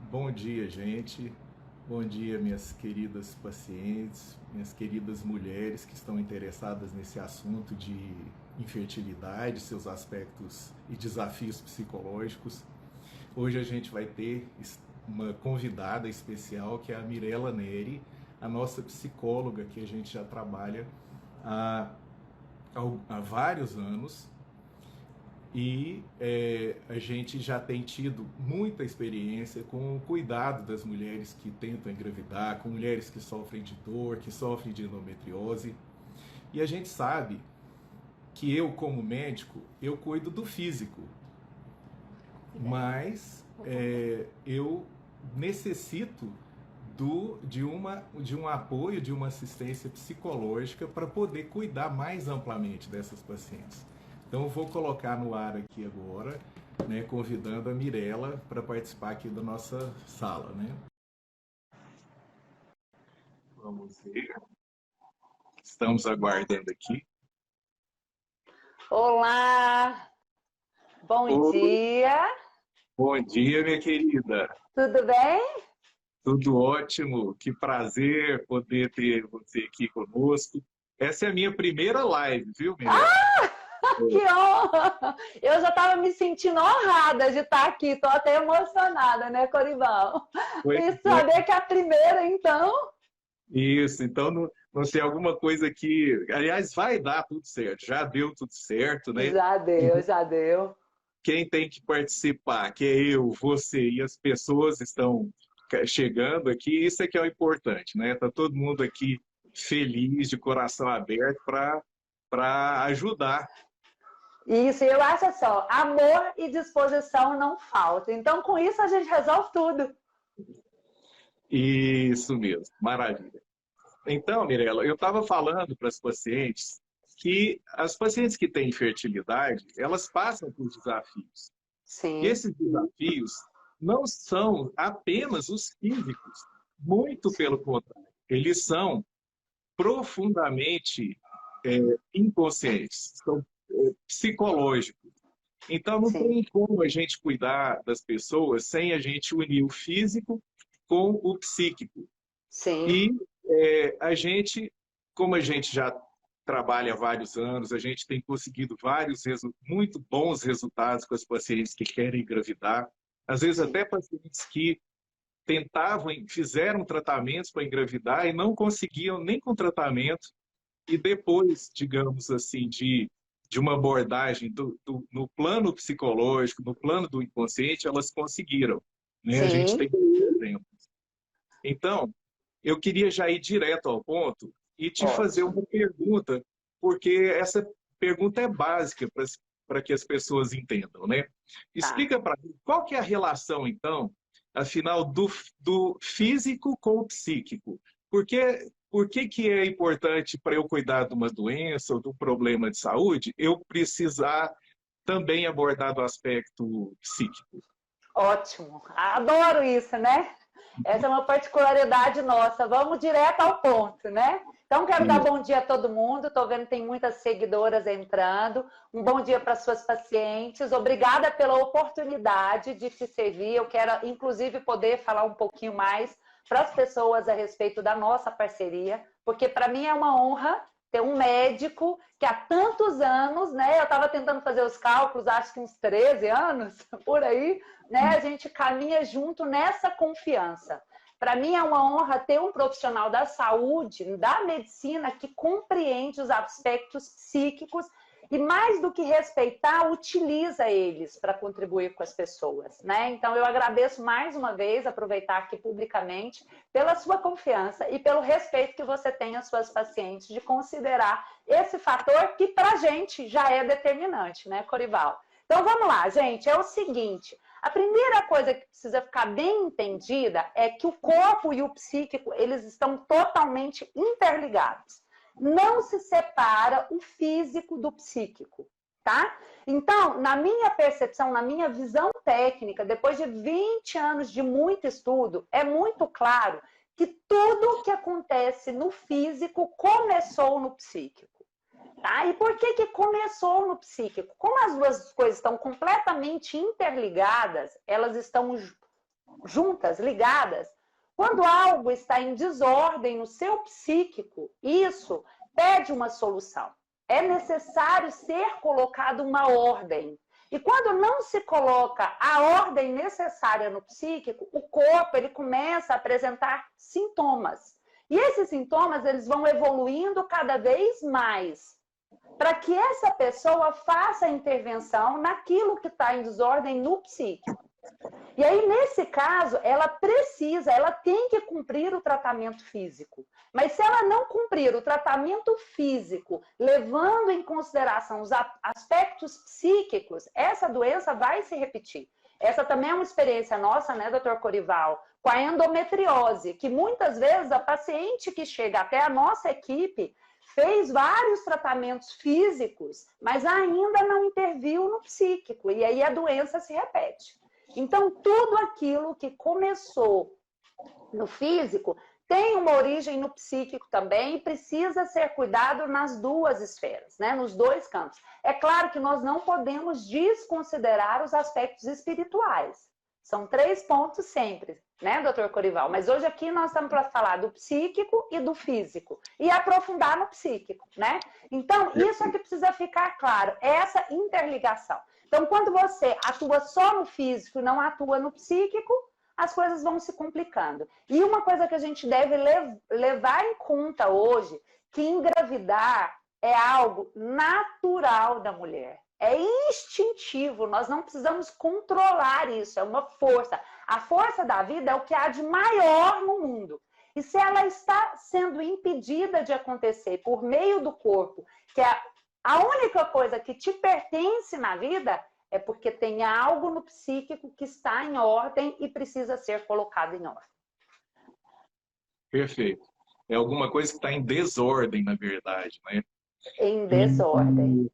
Bom dia, gente. Bom dia, minhas queridas pacientes, minhas queridas mulheres que estão interessadas nesse assunto de infertilidade, seus aspectos e desafios psicológicos. Hoje a gente vai ter uma convidada especial que é a Mirela Neri, a nossa psicóloga que a gente já trabalha há, há vários anos e a gente já tem tido muita experiência com o cuidado das mulheres que tentam engravidar, com mulheres que sofrem de dor, que sofrem de endometriose. E a gente sabe que eu, como médico, eu cuido do físico, mas eu necessito de um apoio, de uma assistência psicológica para poder cuidar mais amplamente dessas pacientes. Então eu vou colocar no ar aqui agora, né, convidando a Mirela para participar aqui da nossa sala, né? Vamos ver. Estamos aguardando aqui. Olá, bom Oi, dia, bom dia, minha querida. tudo bem? Tudo ótimo. Que prazer poder ter você aqui conosco. Essa é a minha primeira live, viu, Mirela? Que honra! Eu já estava me sentindo honrada de estar aqui, estou até emocionada, né, Corivão? Pois E é. saber que é a primeira, então, Isso, então não sei, alguma coisa que, aliás, vai dar tudo certo, já deu tudo certo, né? já deu, já deu. Quem tem que participar, que é eu, você e as pessoas estão chegando aqui, isso é que é o importante, né? Tá todo mundo aqui feliz, de coração aberto para ajudar. Isso, eu acho só, amor e disposição não faltam. Então, com isso, a gente resolve tudo. Isso mesmo, maravilha. Então, Mirella, eu estava falando para as pacientes que as pacientes que têm infertilidade, elas passam por desafios. E Sim, esses desafios não são apenas os físicos, muito pelo sim, contrário, eles são profundamente inconscientes, são psicológicos. Então, não sim, tem como a gente cuidar das pessoas sem a gente unir o físico com o psíquico. sim, E a gente, como a gente já trabalha há vários anos, a gente tem conseguido vários muito bons resultados com as pacientes que querem engravidar, às vezes sim. até pacientes que tentavam, fizeram tratamentos para engravidar e não conseguiam nem com tratamento, e depois, digamos assim, de uma abordagem no plano psicológico, no plano do inconsciente, elas conseguiram. Né? A gente Sim. tem exemplos. Então, eu queria já ir direto ao ponto e te fazer Ótimo. uma pergunta, porque essa pergunta é básica para que as pessoas entendam, né? Tá. Explica para mim qual que é a relação, então, afinal, do físico com o psíquico. Por que é importante para eu cuidar de uma doença ou de um problema de saúde, eu precisar também abordar do aspecto psíquico? Ótimo. Adoro isso, né? Essa é uma particularidade nossa. Vamos direto ao ponto, né? Então, quero dar bom dia a todo mundo. Estou vendo que tem muitas seguidoras entrando. Um bom dia para suas pacientes. Obrigada pela oportunidade de te servir. Eu quero, inclusive, poder falar um pouquinho mais para as pessoas a respeito da nossa parceria, porque para mim é uma honra ter um médico que há tantos anos, né? Eu estava tentando fazer os cálculos, acho que uns 13 anos, por aí, né? A gente caminha junto nessa confiança. Para mim é uma honra ter um profissional da saúde, da medicina, que compreende os aspectos psíquicos e, mais do que respeitar, utiliza eles para contribuir com as pessoas, né? Então, eu agradeço mais uma vez, aproveitar aqui publicamente, pela sua confiança e pelo respeito que você tem às suas pacientes de considerar esse fator que, para a gente, já é determinante, né, Corival? Então, vamos lá, gente. É o seguinte, a primeira coisa que precisa ficar bem entendida é que o corpo e o psíquico, eles estão totalmente interligados. Não se separa o físico do psíquico, tá? Então, na minha percepção, na minha visão técnica, depois de 20 anos de muito estudo, é muito claro que tudo que acontece no físico começou no psíquico. Tá? E por que começou no psíquico? Como as duas coisas estão completamente interligadas, elas estão juntas, ligadas. Quando algo está em desordem no seu psíquico, isso pede uma solução. É necessário ser colocado uma ordem. E quando não se coloca a ordem necessária no psíquico, o corpo ele começa a apresentar sintomas. E esses sintomas eles vão evoluindo cada vez mais, para que essa pessoa faça a intervenção naquilo que está em desordem no psíquico. E aí, nesse caso, ela tem que cumprir o tratamento físico. Mas se ela não cumprir o tratamento físico, levando em consideração os aspectos psíquicos, essa doença vai se repetir. Essa também é uma experiência nossa, né, doutor Corival, com a endometriose, que muitas vezes a paciente que chega até a nossa equipe fez vários tratamentos físicos, mas ainda não interviu no psíquico, e aí a doença se repete. Então, tudo aquilo que começou no físico tem uma origem no psíquico também e precisa ser cuidado nas duas esferas, né? Nos dois campos. É claro que nós não podemos desconsiderar os aspectos espirituais. São 3 pontos sempre, né, doutor Corival? Mas hoje aqui nós estamos para falar do psíquico e do físico. E aprofundar no psíquico, né? Então, isso é que precisa ficar claro, essa interligação. Então, quando você atua só no físico e não atua no psíquico, as coisas vão se complicando. E uma coisa que a gente deve levar em conta hoje, que engravidar é algo natural da mulher. É instintivo, nós não precisamos controlar isso, é uma força. A força da vida é o que há de maior no mundo. E se ela está sendo impedida de acontecer por meio do corpo, que é a única coisa que te pertence na vida, é porque tem algo no psíquico que está em ordem e precisa ser colocado em ordem. Perfeito. É alguma coisa que está em desordem, na verdade, né? Em desordem.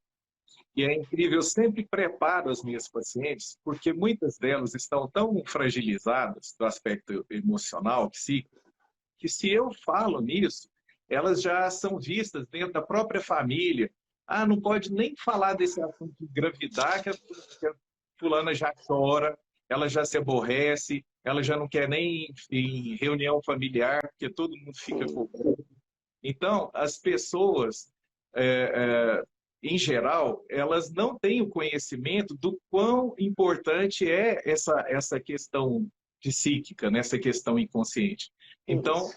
E é incrível, eu sempre preparo as minhas pacientes, porque muitas delas estão tão fragilizadas do aspecto emocional, psíquico, que se eu falo nisso, elas já são vistas dentro da própria família. Ah, não pode nem falar desse assunto de engravidar, que a fulana já chora, ela já se aborrece, ela já não quer nem em reunião familiar, porque todo mundo fica com... Então, as pessoas, em geral, elas não têm o conhecimento do quão importante é essa questão psíquica, né? Essa questão inconsciente. Então,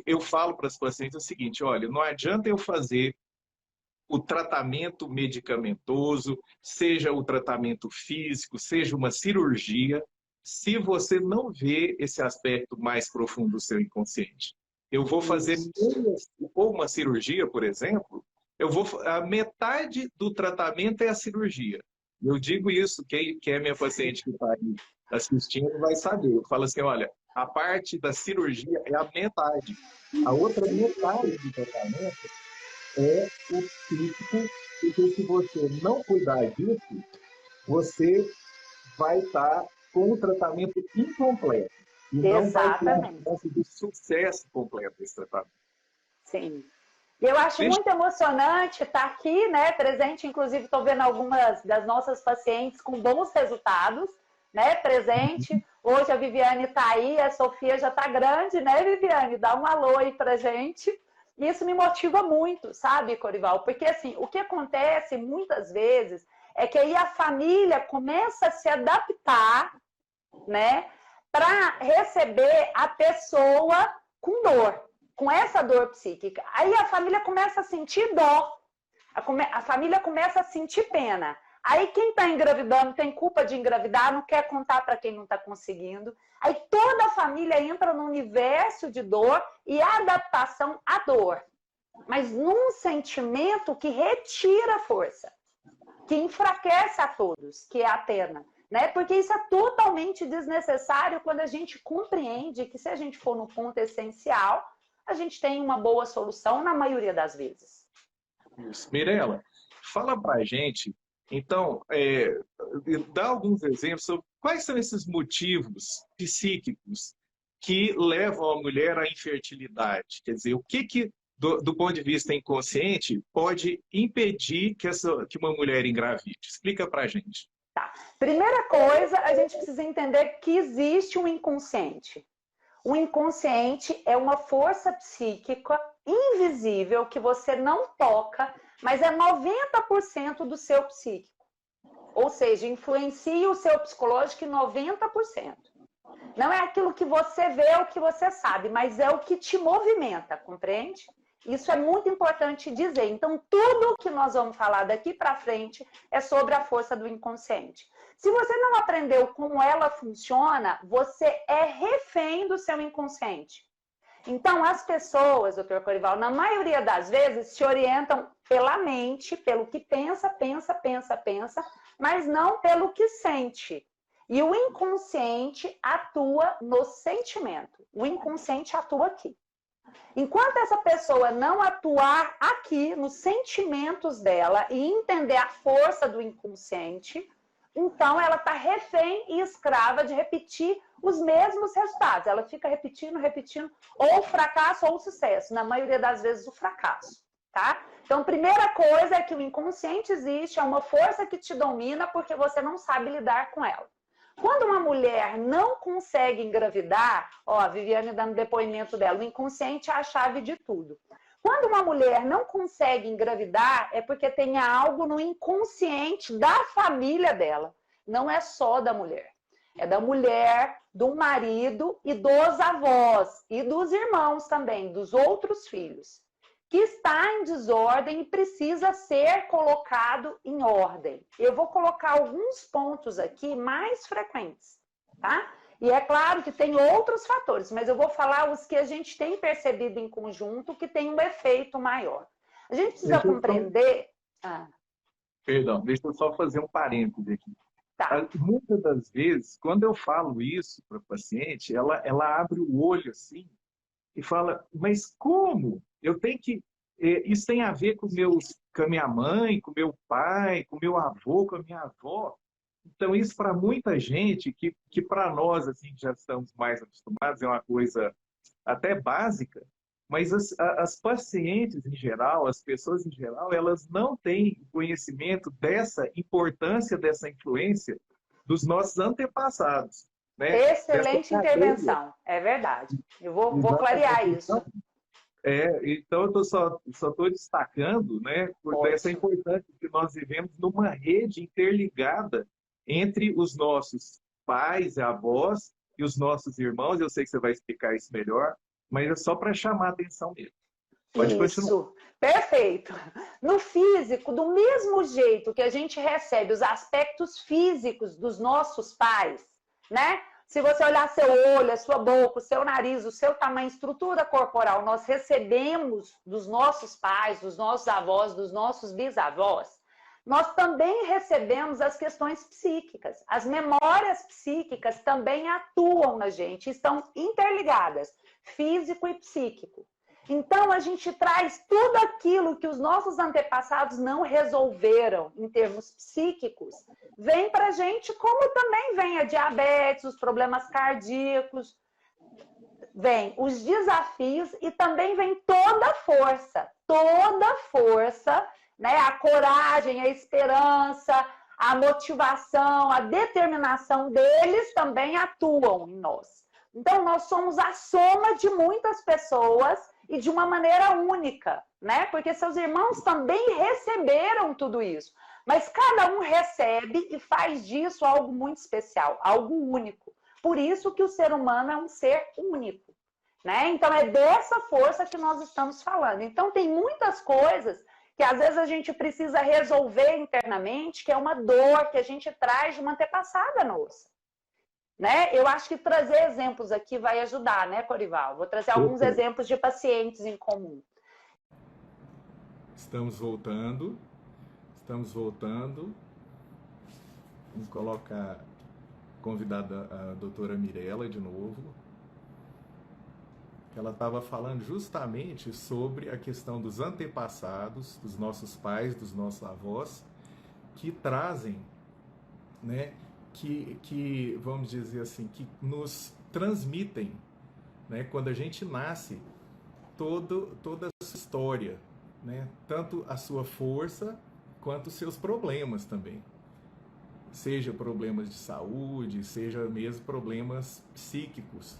eu falo para as pacientes o seguinte, olha, não adianta eu fazer o tratamento medicamentoso, seja o tratamento físico, seja uma cirurgia, se você não vê esse aspecto mais profundo do seu inconsciente. Eu vou fazer uma cirurgia, por exemplo, a metade do tratamento é a cirurgia. Eu digo isso, quem é minha paciente que está aí assistindo vai saber. Eu falo assim, olha, a parte da cirurgia é a metade. A outra metade do tratamento é o psíquico, porque se você não cuidar disso, você vai estar com o tratamento incompleto. E não vai ter uma chance de sucesso completo desse tratamento. Sim. Eu acho muito emocionante estar aqui, né, presente, inclusive estou vendo algumas das nossas pacientes com bons resultados, né, presente. Hoje a Viviane está aí, a Sofia já está grande, né, Viviane? Dá um alô aí pra gente. Isso me motiva muito, sabe, Corival? Porque, assim, o que acontece muitas vezes é que aí a família começa a se adaptar, né, para receber a pessoa com dor, com essa dor psíquica. Aí a família começa a sentir dó, a família começa a sentir pena. Aí quem está engravidando tem culpa de engravidar, não quer contar para quem não está conseguindo. Aí toda a família entra num universo de dor e adaptação à dor. Mas num sentimento que retira a força, que enfraquece a todos, que é a pena. Né? Porque isso é totalmente desnecessário quando a gente compreende que se a gente for no ponto essencial, a gente tem uma boa solução na maioria das vezes. Isso. Mirela, fala para a gente, então, dá alguns exemplos sobre quais são esses motivos psíquicos que levam a mulher à infertilidade. Quer dizer, o que do ponto de vista inconsciente, pode impedir que uma mulher engravide? Explica para a gente. Tá. Primeira coisa, a gente precisa entender que existe um inconsciente. O inconsciente é uma força psíquica invisível que você não toca, mas é 90% do seu psíquico. Ou seja, influencia o seu psicológico em 90%. Não é aquilo que você vê ou que você sabe, mas é o que te movimenta, compreende? Isso é muito importante dizer. Então, tudo que nós vamos falar daqui para frente é sobre a força do inconsciente. Se você não aprendeu como ela funciona, você é refém do seu inconsciente. Então, as pessoas, doutor Corival, na maioria das vezes, se orientam pela mente, pelo que pensa, mas não pelo que sente. E o inconsciente atua no sentimento. O inconsciente atua aqui. Enquanto essa pessoa não atuar aqui nos sentimentos dela e entender a força do inconsciente, então ela está refém e escrava de repetir os mesmos resultados. Ela fica repetindo, ou o fracasso ou o sucesso. Na maioria das vezes, o fracasso, tá? Então, primeira coisa é que o inconsciente existe, é uma força que te domina porque você não sabe lidar com ela. Quando uma mulher não consegue engravidar, ó, a Viviane dando depoimento dela, o inconsciente é a chave de tudo. Quando uma mulher não consegue engravidar, é porque tem algo no inconsciente da família dela. Não é só da mulher. É da mulher, do marido e dos avós. E dos irmãos também, dos outros filhos. Que está em desordem e precisa ser colocado em ordem. Eu vou colocar alguns pontos aqui mais frequentes, tá? E é claro que tem outros fatores, mas eu vou falar os que a gente tem percebido em conjunto que tem um efeito maior. A gente precisa compreender... Perdão, deixa eu só fazer um parêntese aqui. Tá. Muitas das vezes, quando eu falo isso para a paciente, ela abre o olho assim e fala, mas como? Eu tenho que... Isso tem a ver com a minha mãe, com meu pai, com meu avô, com a minha avó. Então, isso para muita gente, que para nós, assim, que já estamos mais acostumados, é uma coisa até básica, mas as pacientes em geral, as pessoas em geral, elas não têm conhecimento dessa importância, dessa influência dos nossos antepassados. Né? Excelente intervenção, é verdade. Eu vou clarear isso. Então, eu só estou destacando, né, por essa importância que nós vivemos numa rede interligada entre os nossos pais e avós e os nossos irmãos. Eu sei que você vai explicar isso melhor, mas é só para chamar a atenção mesmo. Pode continuar. Isso, perfeito. No físico, do mesmo jeito que a gente recebe os aspectos físicos dos nossos pais, né? Se você olhar seu olho, a sua boca, o seu nariz, o seu tamanho, estrutura corporal, nós recebemos dos nossos pais, dos nossos avós, dos nossos bisavós, nós também recebemos as questões psíquicas. As memórias psíquicas também atuam na gente, estão interligadas, físico e psíquico. Então, a gente traz tudo aquilo que os nossos antepassados não resolveram em termos psíquicos, vem para a gente, como também vem a diabetes, os problemas cardíacos, vem os desafios e também vem toda a força, né? A coragem, a esperança, a motivação, a determinação deles também atuam em nós. Então, nós somos a soma de muitas pessoas e de uma maneira única, né? Porque seus irmãos também receberam tudo isso. Mas cada um recebe e faz disso algo muito especial, algo único. Por isso que o ser humano é um ser único, né? Então, é dessa força que nós estamos falando. Então, tem muitas coisas que às vezes a gente precisa resolver internamente, que é uma dor que a gente traz de uma antepassada nossa. Né? Eu acho que trazer exemplos aqui vai ajudar, né, Corival? Vou trazer alguns exemplos de pacientes em comum. Estamos voltando. Vamos colocar convidada a doutora Mirella de novo. Ela estava falando justamente sobre a questão dos antepassados, dos nossos pais, dos nossos avós, que trazem, né, que vamos dizer assim, que nos transmitem, né, quando a gente nasce, toda a sua história, né, tanto a sua força quanto os seus problemas também. seja problemas de saúde, seja mesmo problemas psíquicos.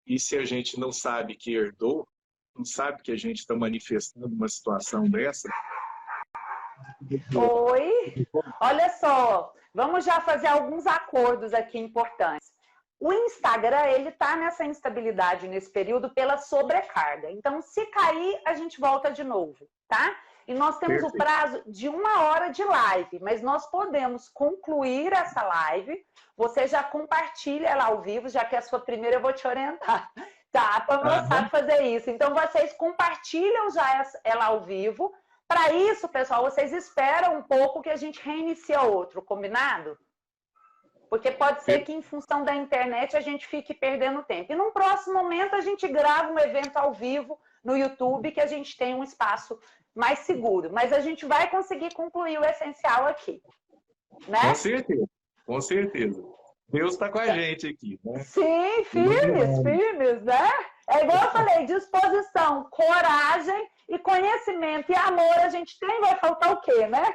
E se a gente não sabe que herdou, não sabe que a gente está manifestando uma situação dessa? Oi, olha só, vamos já fazer alguns acordos aqui importantes. O Instagram, ele tá nessa instabilidade nesse período pela sobrecarga. Então, se cair, a gente volta de novo, tá? E nós temos o prazo de 1 hora de live, mas nós podemos concluir essa live. Você já compartilha ela ao vivo, já que é a sua primeira, eu vou te orientar, tá? Para mostrar a fazer isso. Então, vocês compartilham já ela ao vivo. Para isso, pessoal, vocês esperam um pouco que a gente reinicia outro, combinado? Porque pode ser que, em função da internet, a gente fique perdendo tempo. E num próximo momento, a gente grava um evento ao vivo no YouTube, que a gente tem um espaço mais seguro. Mas a gente vai conseguir concluir o essencial aqui. Né? Com certeza, com certeza. Deus está com a gente aqui, né? Sim, firmes, né? É igual eu falei, disposição, coragem e conhecimento e amor a gente tem, vai faltar o quê, né?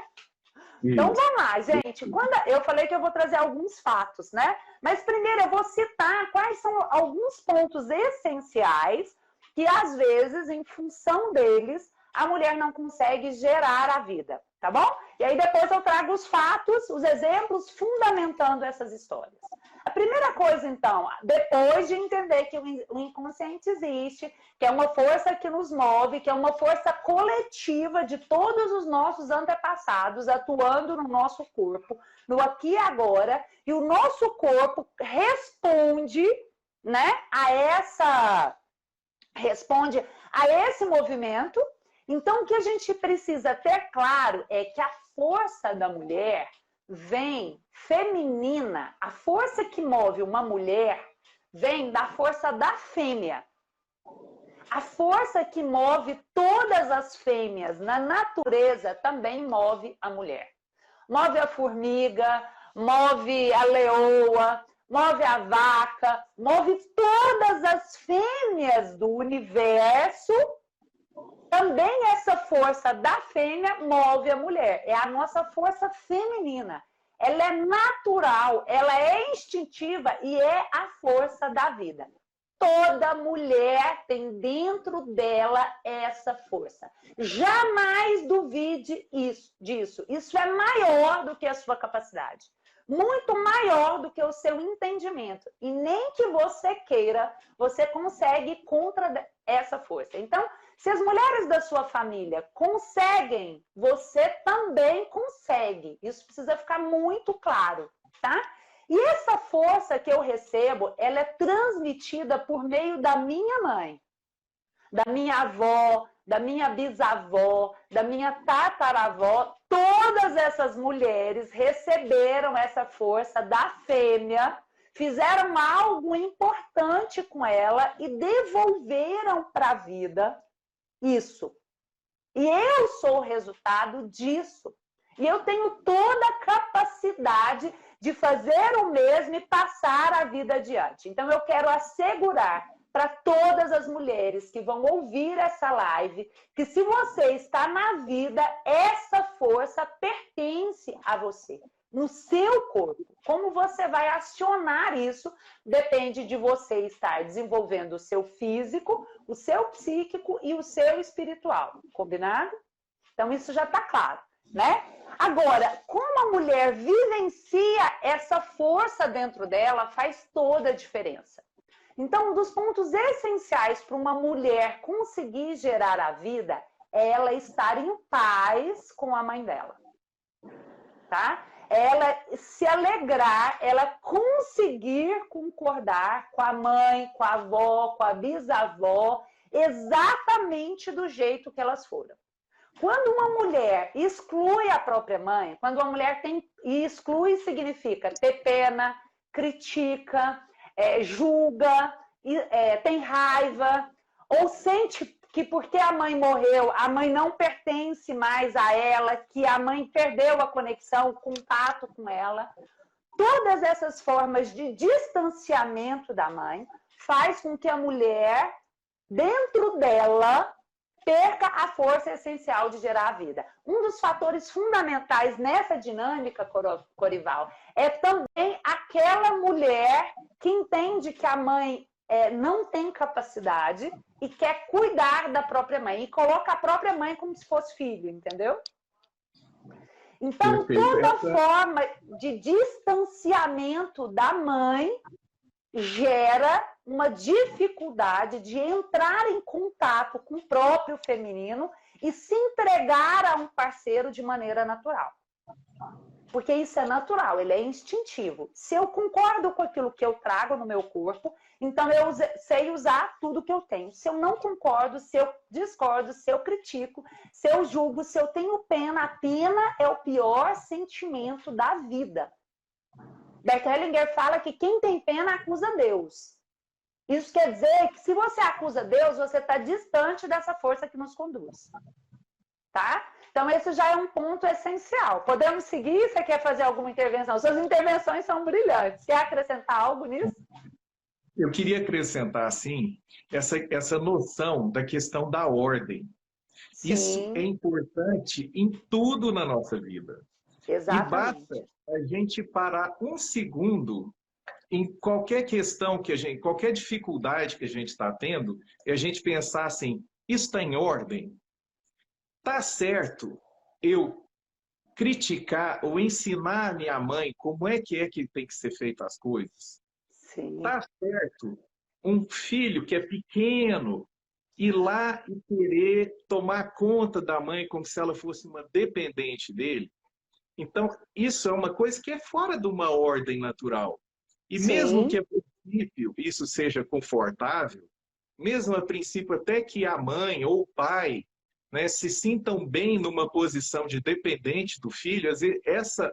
Isso. Então vamos lá, gente. Quando eu falei que eu vou trazer alguns fatos, né? Mas primeiro eu vou citar quais são alguns pontos essenciais que às vezes, em função deles, a mulher não consegue gerar a vida, tá bom? E aí depois eu trago os fatos, os exemplos fundamentando essas histórias. A primeira coisa, então, depois de entender que o inconsciente existe, que é uma força que nos move, que é uma força coletiva de todos os nossos antepassados atuando no nosso corpo, no aqui e agora, e o nosso corpo responde, né, responde a esse movimento. Então, o que a gente precisa ter claro é que a força da mulher vem feminina. A força que move uma mulher vem da força da fêmea. A força que move todas as fêmeas na natureza também move a mulher. Move a formiga, move a leoa, move a vaca, move todas as fêmeas do universo. Também essa força da fêmea move a mulher. É a nossa força feminina. Ela é natural, ela é instintiva e é a força da vida. Toda mulher tem dentro dela essa força. Jamais duvide disso. Isso é maior do que a sua capacidade. Muito maior do que o seu entendimento. E nem que você queira, você consegue contra essa força. Então, se as mulheres da sua família conseguem, você também consegue. Isso precisa ficar muito claro, tá? E essa força que eu recebo, ela é transmitida por meio da minha mãe, da minha avó, da minha bisavó, da minha tataravó. Todas essas mulheres receberam essa força da fêmea, fizeram algo importante com ela e devolveram para a vida isso. E eu sou o resultado disso. E eu tenho toda a capacidade de fazer o mesmo e passar a vida adiante. Então, eu quero assegurar para todas as mulheres que vão ouvir essa live que, se você está na vida, essa força pertence a você, no seu corpo. Como você vai acionar isso depende de você estar desenvolvendo o seu físico, o seu psíquico e o seu espiritual. Combinado? Então, isso já está claro, né? Agora, como a mulher vivencia essa força dentro dela, faz toda a diferença. Então, um dos pontos essenciais para uma mulher conseguir gerar a vida é ela estar em paz com a mãe dela. Tá? Ela se alegrar, ela conseguir concordar com a mãe, com a avó, com a bisavó, exatamente do jeito que elas foram. Quando uma mulher exclui a própria mãe, quando uma mulher e exclui significa ter pena, critica, julga, tem raiva, ou sente que porque a mãe morreu, a mãe não pertence mais a ela, que a mãe perdeu a conexão, o contato com ela. Todas essas formas de distanciamento da mãe faz com que a mulher, dentro dela, perca a força essencial de gerar a vida. Um dos fatores fundamentais nessa dinâmica, Corival, é também aquela mulher que entende que a mãe não tem capacidade e quer cuidar da própria mãe, e coloca a própria mãe como se fosse filho, entendeu? Então, toda forma de distanciamento da mãe gera uma dificuldade de entrar em contato com o próprio feminino e se entregar a um parceiro de maneira natural. Porque isso é natural, ele é instintivo. Se eu concordo com aquilo que eu trago no meu corpo, então eu sei usar tudo que eu tenho. Se eu não concordo, se eu discordo, se eu critico, se eu julgo, se eu tenho pena, a pena é o pior sentimento da vida. Bert Hellinger fala que quem tem pena acusa Deus. Isso quer dizer que se você acusa Deus, você está distante dessa força que nos conduz. Tá? Então, esse já é um ponto essencial. Podemos seguir? Você quer fazer alguma intervenção? Suas intervenções são brilhantes. Quer acrescentar algo nisso? Eu queria acrescentar, assim, essa noção da questão da ordem. Sim. Isso é importante em tudo na nossa vida. Exatamente. E basta a gente parar um segundo em qualquer questão qualquer dificuldade que a gente está tendo, e a gente pensar assim, isso está em ordem? Tá certo eu criticar ou ensinar a minha mãe como é que tem que ser feito as coisas? Sim. Tá certo um filho que é pequeno ir lá e querer tomar conta da mãe como se ela fosse uma dependente dele? Então, isso é uma coisa que é fora de uma ordem natural. E Sim. Mesmo que a princípio isso seja confortável, mesmo a princípio até que a mãe ou o pai, né, se sintam bem numa posição de dependente do filho, às vezes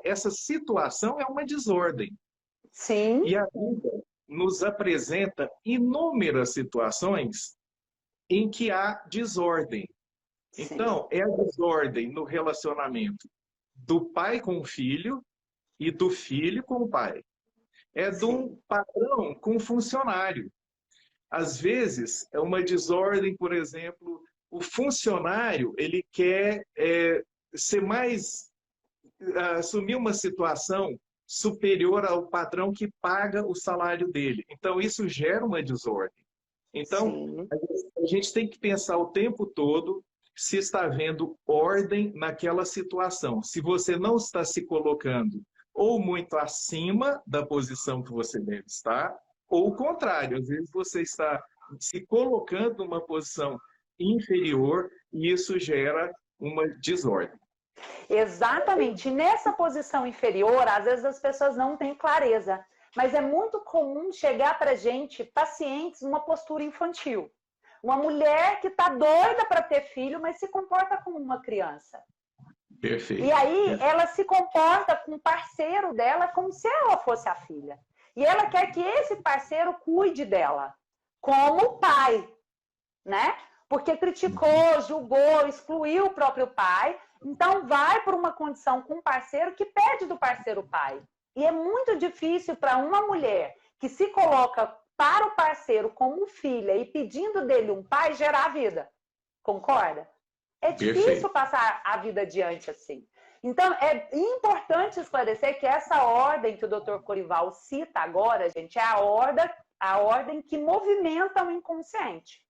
essa situação é uma desordem. Sim. E a vida nos apresenta inúmeras situações em que há desordem. Sim. Então, é a desordem no relacionamento do pai com o filho e do filho com o pai. É de um patrão com o funcionário. Às vezes, é uma desordem, por exemplo, o funcionário ele quer assumir uma situação superior ao patrão que paga o salário dele. Então, isso gera uma desordem. Então, a gente tem que pensar o tempo todo se está havendo ordem naquela situação. Se você não está se colocando ou muito acima da posição que você deve estar, ou o contrário, às vezes você está se colocando numa posição inferior e isso gera uma desordem. Exatamente. Nessa posição inferior, às vezes as pessoas não têm clareza, mas é muito comum chegar para a gente pacientes numa postura infantil. Uma mulher que está doida para ter filho, mas se comporta como uma criança. Perfeito. E aí ela se comporta com o parceiro dela como se ela fosse a filha. E ela quer que esse parceiro cuide dela, como pai, né? Porque criticou, julgou, excluiu o próprio pai. Então vai por uma condição com um parceiro que pede do parceiro pai. E é muito difícil para uma mulher que se coloca para o parceiro como filha e pedindo dele um pai gerar a vida. Concorda? É difícil passar a vida adiante assim. Então, é importante esclarecer que essa ordem que o Dr. Corival cita agora, gente, é a ordem que movimenta o inconsciente.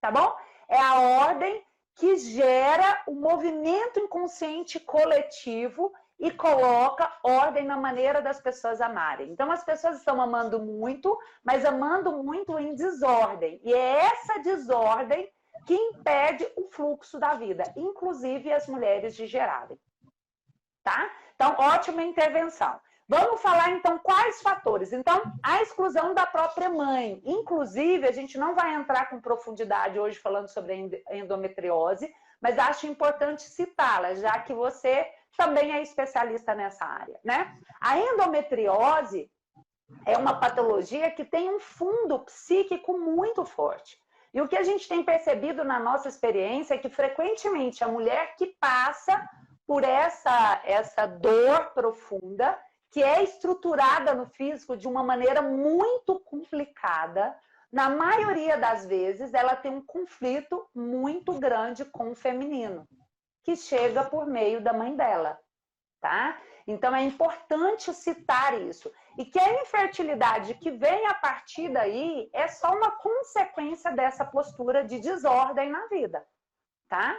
Tá bom? É a ordem que gera o movimento inconsciente coletivo e coloca ordem na maneira das pessoas amarem. Então, as pessoas estão amando muito, mas amando muito em desordem. E é essa desordem que impede o fluxo da vida, inclusive as mulheres de gerarem. Tá? Então, ótima intervenção. Vamos falar, então, quais fatores? Então, a exclusão da própria mãe. Inclusive, a gente não vai entrar com profundidade hoje falando sobre a endometriose, mas acho importante citá-la, já que você também é especialista nessa área, né? A endometriose é uma patologia que tem um fundo psíquico muito forte. E o que a gente tem percebido na nossa experiência é que, frequentemente, a mulher que passa por essa dor profunda, que é estruturada no físico de uma maneira muito complicada, na maioria das vezes, ela tem um conflito muito grande com o feminino, que chega por meio da mãe dela, tá? Então, é importante citar isso. E que a infertilidade que vem a partir daí é só uma consequência dessa postura de desordem na vida, tá?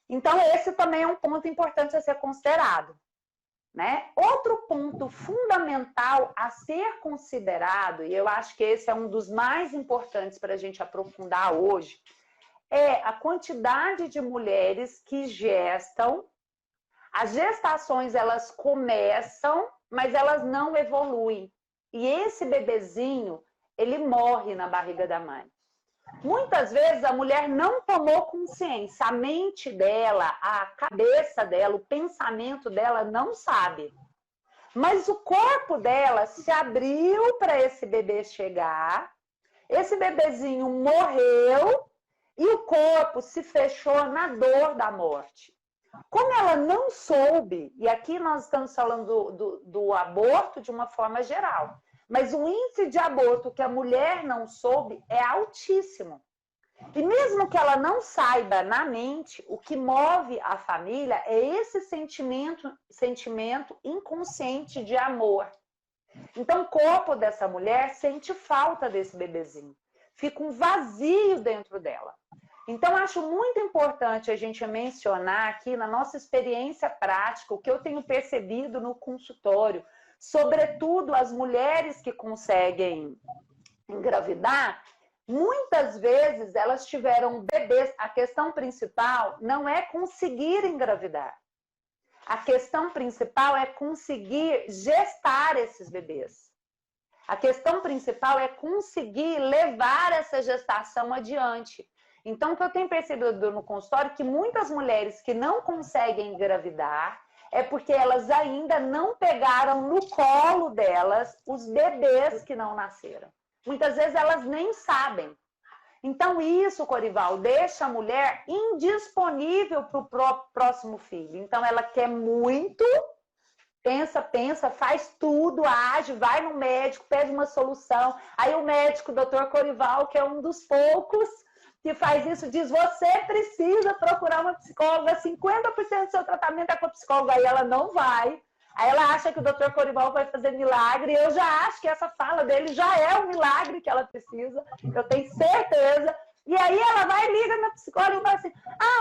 Então, esse também é um ponto importante a ser considerado, né? Outro ponto fundamental a ser considerado, e eu acho que esse é um dos mais importantes para a gente aprofundar hoje, é a quantidade de mulheres que gestam. As gestações, elas começam, mas elas não evoluem. E esse bebezinho, ele morre na barriga da mãe. Muitas vezes a mulher não tomou consciência, a mente dela, a cabeça dela, o pensamento dela não sabe. Mas o corpo dela se abriu para esse bebê chegar, esse bebezinho morreu e o corpo se fechou na dor da morte. Como ela não soube, e aqui nós estamos falando do aborto de uma forma geral, mas o índice de aborto que a mulher não soube é altíssimo. E mesmo que ela não saiba na mente, o que move a família é esse sentimento inconsciente de amor. Então, o corpo dessa mulher sente falta desse bebezinho. Fica um vazio dentro dela. Então, acho muito importante a gente mencionar aqui na nossa experiência prática, o que eu tenho percebido no consultório, sobretudo as mulheres que conseguem engravidar, muitas vezes elas tiveram bebês. A questão principal não é conseguir engravidar. A questão principal é conseguir gestar esses bebês. A questão principal é conseguir levar essa gestação adiante. Então, o que eu tenho percebido no consultório é que muitas mulheres que não conseguem engravidar é porque elas ainda não pegaram no colo delas os bebês que não nasceram. Muitas vezes elas nem sabem. Então, isso, Corival, deixa a mulher indisponível para o próximo filho. Então, ela quer muito, pensa, faz tudo, age, vai no médico, pede uma solução. Aí o médico, o doutor Corival, que é um dos poucos que faz isso, diz, você precisa procurar uma psicóloga, 50% do seu tratamento é com a psicóloga, aí ela não vai. Aí ela acha que o doutor Corival vai fazer milagre, eu já acho que essa fala dele já é um milagre que ela precisa, eu tenho certeza. E aí ela vai e liga na psicóloga e fala assim,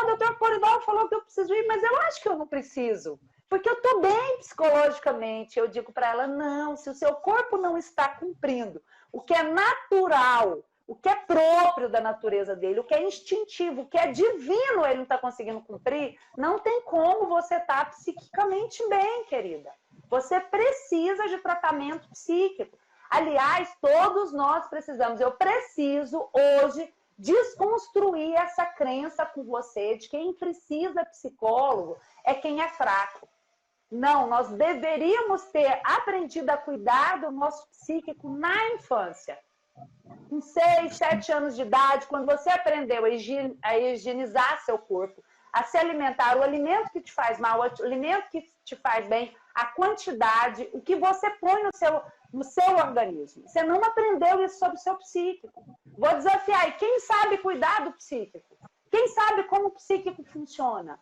o doutor Corival falou que eu preciso ir, mas eu acho que eu não preciso, porque eu estou bem psicologicamente. Eu digo para ela, não, se o seu corpo não está cumprindo o que é natural, o que é próprio da natureza dele, o que é instintivo, o que é divino, ele não está conseguindo cumprir, não tem como você estar psiquicamente bem, querida. Você precisa de tratamento psíquico. Aliás, todos nós precisamos. Eu preciso, hoje, desconstruir essa crença com você de quem precisa psicólogo é quem é fraco. Não, nós deveríamos ter aprendido a cuidar do nosso psíquico na infância. Com 6, 7 anos de idade, quando você aprendeu a higienizar seu corpo, a se alimentar, o alimento que te faz mal, o alimento que te faz bem, a quantidade, o que você põe no seu organismo. Você não aprendeu isso sobre o seu psíquico. Vou desafiar, e quem sabe cuidar do psíquico? Quem sabe como o psíquico funciona?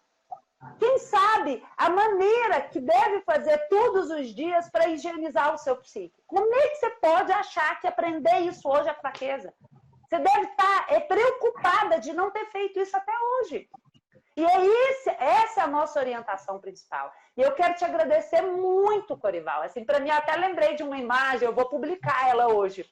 Quem sabe a maneira que deve fazer todos os dias para higienizar o seu psíquico? Como é que você pode achar que aprender isso hoje é fraqueza? Você deve estar preocupada de não ter feito isso até hoje. E essa é a nossa orientação principal. E eu quero te agradecer muito, Corival. Assim, para mim, até lembrei de uma imagem, eu vou publicar ela hoje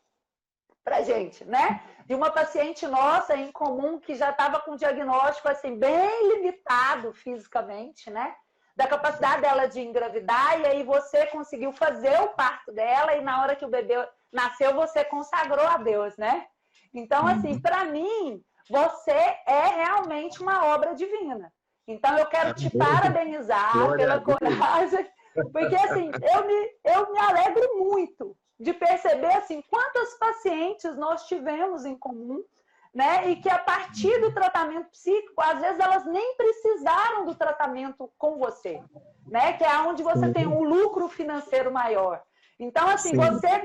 pra gente, né? De uma paciente nossa em comum que já estava com um diagnóstico assim, bem limitado fisicamente, né? Da capacidade dela de engravidar, e aí você conseguiu fazer o parto dela, e na hora que o bebê nasceu, você consagrou a Deus, né? Então, assim, para mim, você é realmente uma obra divina. Então, eu quero te parabenizar pela coragem, porque, assim, eu me alegro muito de perceber, assim, quantas pacientes nós tivemos em comum, né? E que a partir do tratamento psíquico, às vezes elas nem precisaram do tratamento com você, né? Que é onde você tem um lucro financeiro maior. Então, assim,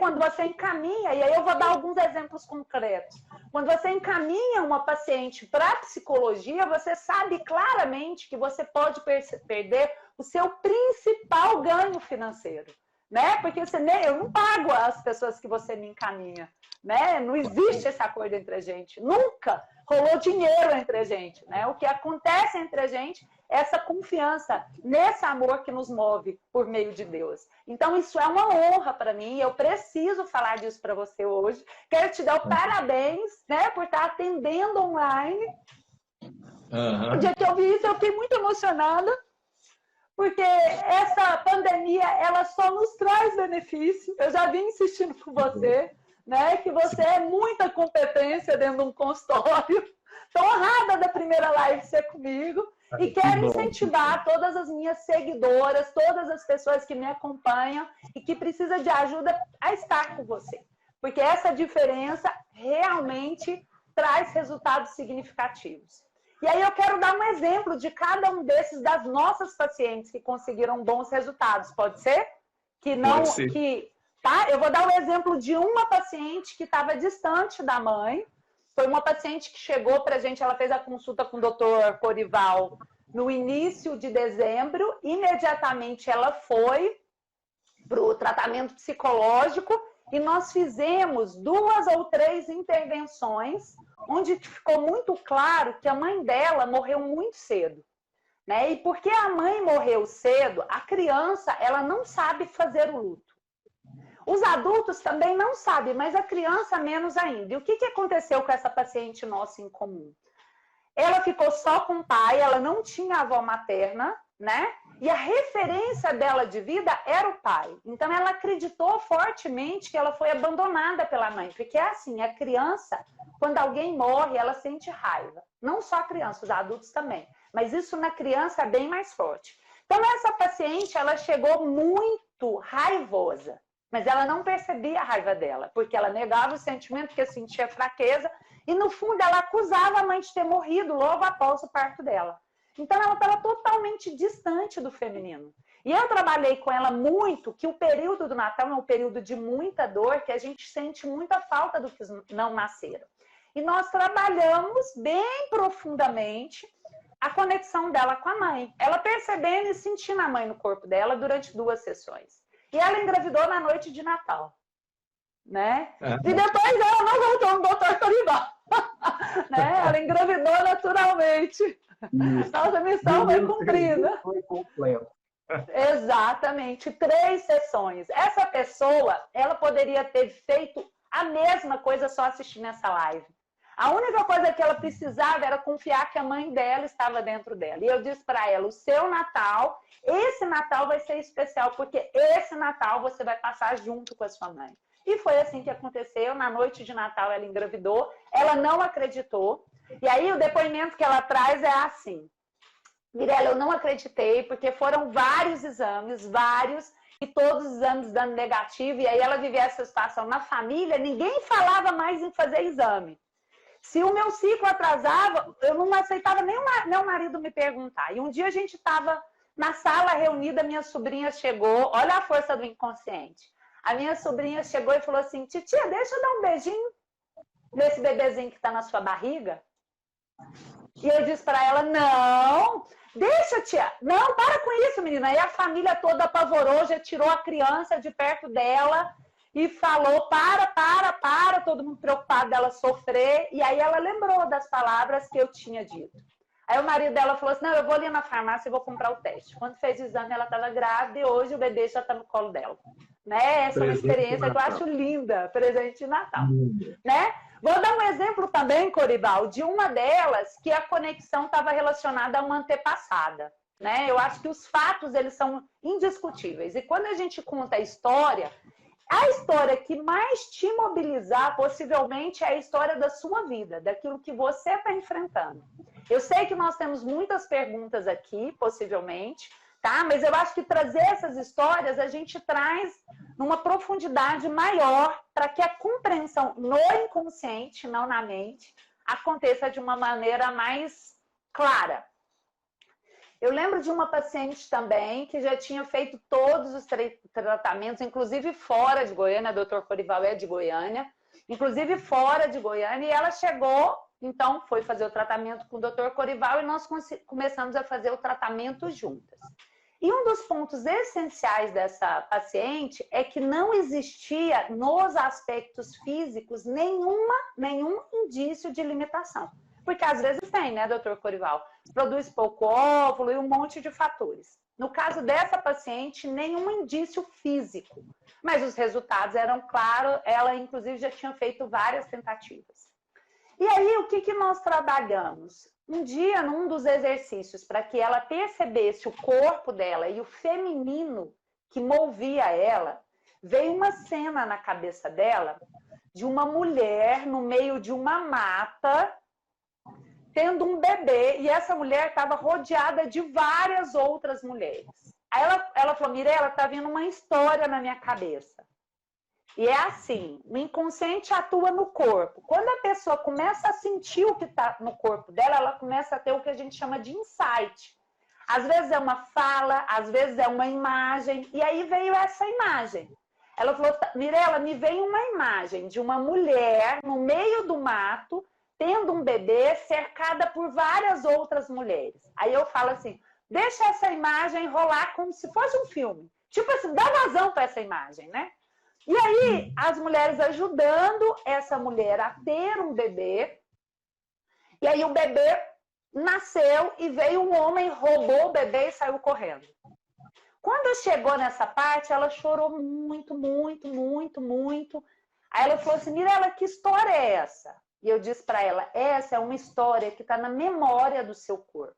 quando você encaminha, e aí eu vou dar alguns exemplos concretos. Quando você encaminha uma paciente para a psicologia, você sabe claramente que você pode perder o seu principal ganho financeiro, né? Porque eu não pago as pessoas que você me encaminha, né? Não existe esse acordo entre a gente. Nunca rolou dinheiro entre a gente, né? O que acontece entre a gente é essa confiança nesse amor que nos move por meio de Deus. Então, isso é uma honra para mim. Eu preciso falar disso para você hoje. Quero te dar o parabéns, né, por estar atendendo online. O dia que eu vi isso, eu fiquei muito emocionada, porque essa pandemia, ela só nos traz benefício. Eu já vim insistindo com você, né, que você é muita competência dentro de um consultório. Estou honrada da primeira live ser comigo. E quero incentivar todas as minhas seguidoras, todas as pessoas que me acompanham e que precisam de ajuda a estar com você. Porque essa diferença realmente traz resultados significativos. E aí eu quero dar um exemplo de cada um desses das nossas pacientes que conseguiram bons resultados. Pode ser? Pode ser. Tá? Eu vou dar um exemplo de uma paciente que estava distante da mãe. Foi uma paciente que chegou para a gente, ela fez a consulta com o Dr. Corival no início de dezembro. Imediatamente ela foi para o tratamento psicológico e nós fizemos 2 ou 3 intervenções, onde ficou muito claro que a mãe dela morreu muito cedo, né? E porque a mãe morreu cedo, a criança ela não sabe fazer o luto. Os adultos também não sabem, mas a criança menos ainda. E o que aconteceu com essa paciente nossa em comum? Ela ficou só com o pai, ela não tinha avó materna, né? E a referência dela de vida era o pai. Então ela acreditou fortemente que ela foi abandonada pela mãe. Porque é assim, a criança, quando alguém morre, ela sente raiva. Não só a criança, os adultos também. Mas isso na criança é bem mais forte. Então essa paciente, ela chegou muito raivosa. Mas ela não percebia a raiva dela, porque ela negava o sentimento, porque sentia fraqueza, e no fundo ela acusava a mãe de ter morrido logo após o parto dela. Então ela estava totalmente distante do feminino. E eu trabalhei com ela muito, que o período do Natal é um período de muita dor, que a gente sente muita falta do que não nasceram. E nós trabalhamos bem profundamente a conexão dela com a mãe. Ela percebendo e sentindo a mãe no corpo dela durante 2 sessões. E ela engravidou na noite de Natal, né? E depois ela não voltou no Dr. Corival, né? Ela engravidou naturalmente. Isso. Nossa missão foi cumprida. Foi completo. Exatamente, 3 sessões. Essa pessoa, ela poderia ter feito a mesma coisa só assistindo essa live. A única coisa que ela precisava era confiar que a mãe dela estava dentro dela. E eu disse para ela, o seu Natal, esse Natal vai ser especial, porque esse Natal você vai passar junto com a sua mãe. E foi assim que aconteceu. Na noite de Natal ela engravidou, ela não acreditou. E aí o depoimento que ela traz é assim: Mirela, eu não acreditei, porque foram vários exames, e todos os exames dando negativo. E aí ela vivia essa situação na família, ninguém falava mais em fazer exame. Se o meu ciclo atrasava, eu não aceitava nem o meu marido me perguntar. E um dia a gente estava na sala reunida, minha sobrinha chegou, olha a força do inconsciente. A minha sobrinha chegou e falou assim, titia, deixa eu dar um beijinho nesse bebezinho que está na sua barriga. E eu disse para ela, não, deixa, tia. Não, para com isso, menina. E a família toda apavorou, já tirou a criança de perto dela e falou, para, todo mundo preocupado dela sofrer. E aí ela lembrou das palavras que eu tinha dito. Aí o marido dela falou assim, não, eu vou ali na farmácia e vou comprar o teste. Quando fez o exame, ela estava grávida e hoje o bebê já está no colo dela. Né? Essa é uma experiência que eu acho linda, presente de Natal. Né? Vou dar um exemplo também, Corival, de uma delas que a conexão estava relacionada a uma antepassada. Né? Eu acho que os fatos eles são indiscutíveis. E quando a gente conta a história que mais te mobilizar, possivelmente, é a história da sua vida, daquilo que você está enfrentando. Eu sei que nós temos muitas perguntas aqui, possivelmente, tá? Mas eu acho que trazer essas histórias a gente traz numa profundidade maior para que a compreensão no inconsciente, não na mente, aconteça de uma maneira mais clara. Eu lembro de uma paciente também que já tinha feito todos os tratamentos, inclusive fora de Goiânia, a doutora Corival é de Goiânia, inclusive fora de Goiânia, e ela chegou, então foi fazer o tratamento com o doutor Corival e nós começamos a fazer o tratamento juntas. E um dos pontos essenciais dessa paciente é que não existia nos aspectos físicos nenhum indício de limitação. Porque às vezes tem, né, doutor Corival? Produz pouco óvulo e um monte de fatores. No caso dessa paciente, nenhum indício físico. Mas os resultados eram claros, ela inclusive já tinha feito várias tentativas. E aí, o que nós trabalhamos? Um dia, num dos exercícios, para que ela percebesse o corpo dela e o feminino que movia ela, veio uma cena na cabeça dela de uma mulher no meio de uma mata, tendo um bebê, e essa mulher estava rodeada de várias outras mulheres. Aí ela falou, Mirela, está vindo uma história na minha cabeça. E é assim, o inconsciente atua no corpo. Quando a pessoa começa a sentir o que está no corpo dela, ela começa a ter o que a gente chama de insight. Às vezes é uma fala, às vezes é uma imagem, e aí veio essa imagem. Ela falou, Mirela, me veio uma imagem de uma mulher no meio do mato, tendo um bebê cercada por várias outras mulheres. Aí eu falo assim, deixa essa imagem rolar como se fosse um filme. Tipo assim, dá vazão para essa imagem, né? E aí, as mulheres ajudando essa mulher a ter um bebê. E aí o bebê nasceu e veio um homem, roubou o bebê e saiu correndo. Quando chegou nessa parte, ela chorou muito, muito, muito, muito. Aí ela falou assim, Mirela, que história é essa? E eu disse para ela, essa é uma história que está na memória do seu corpo.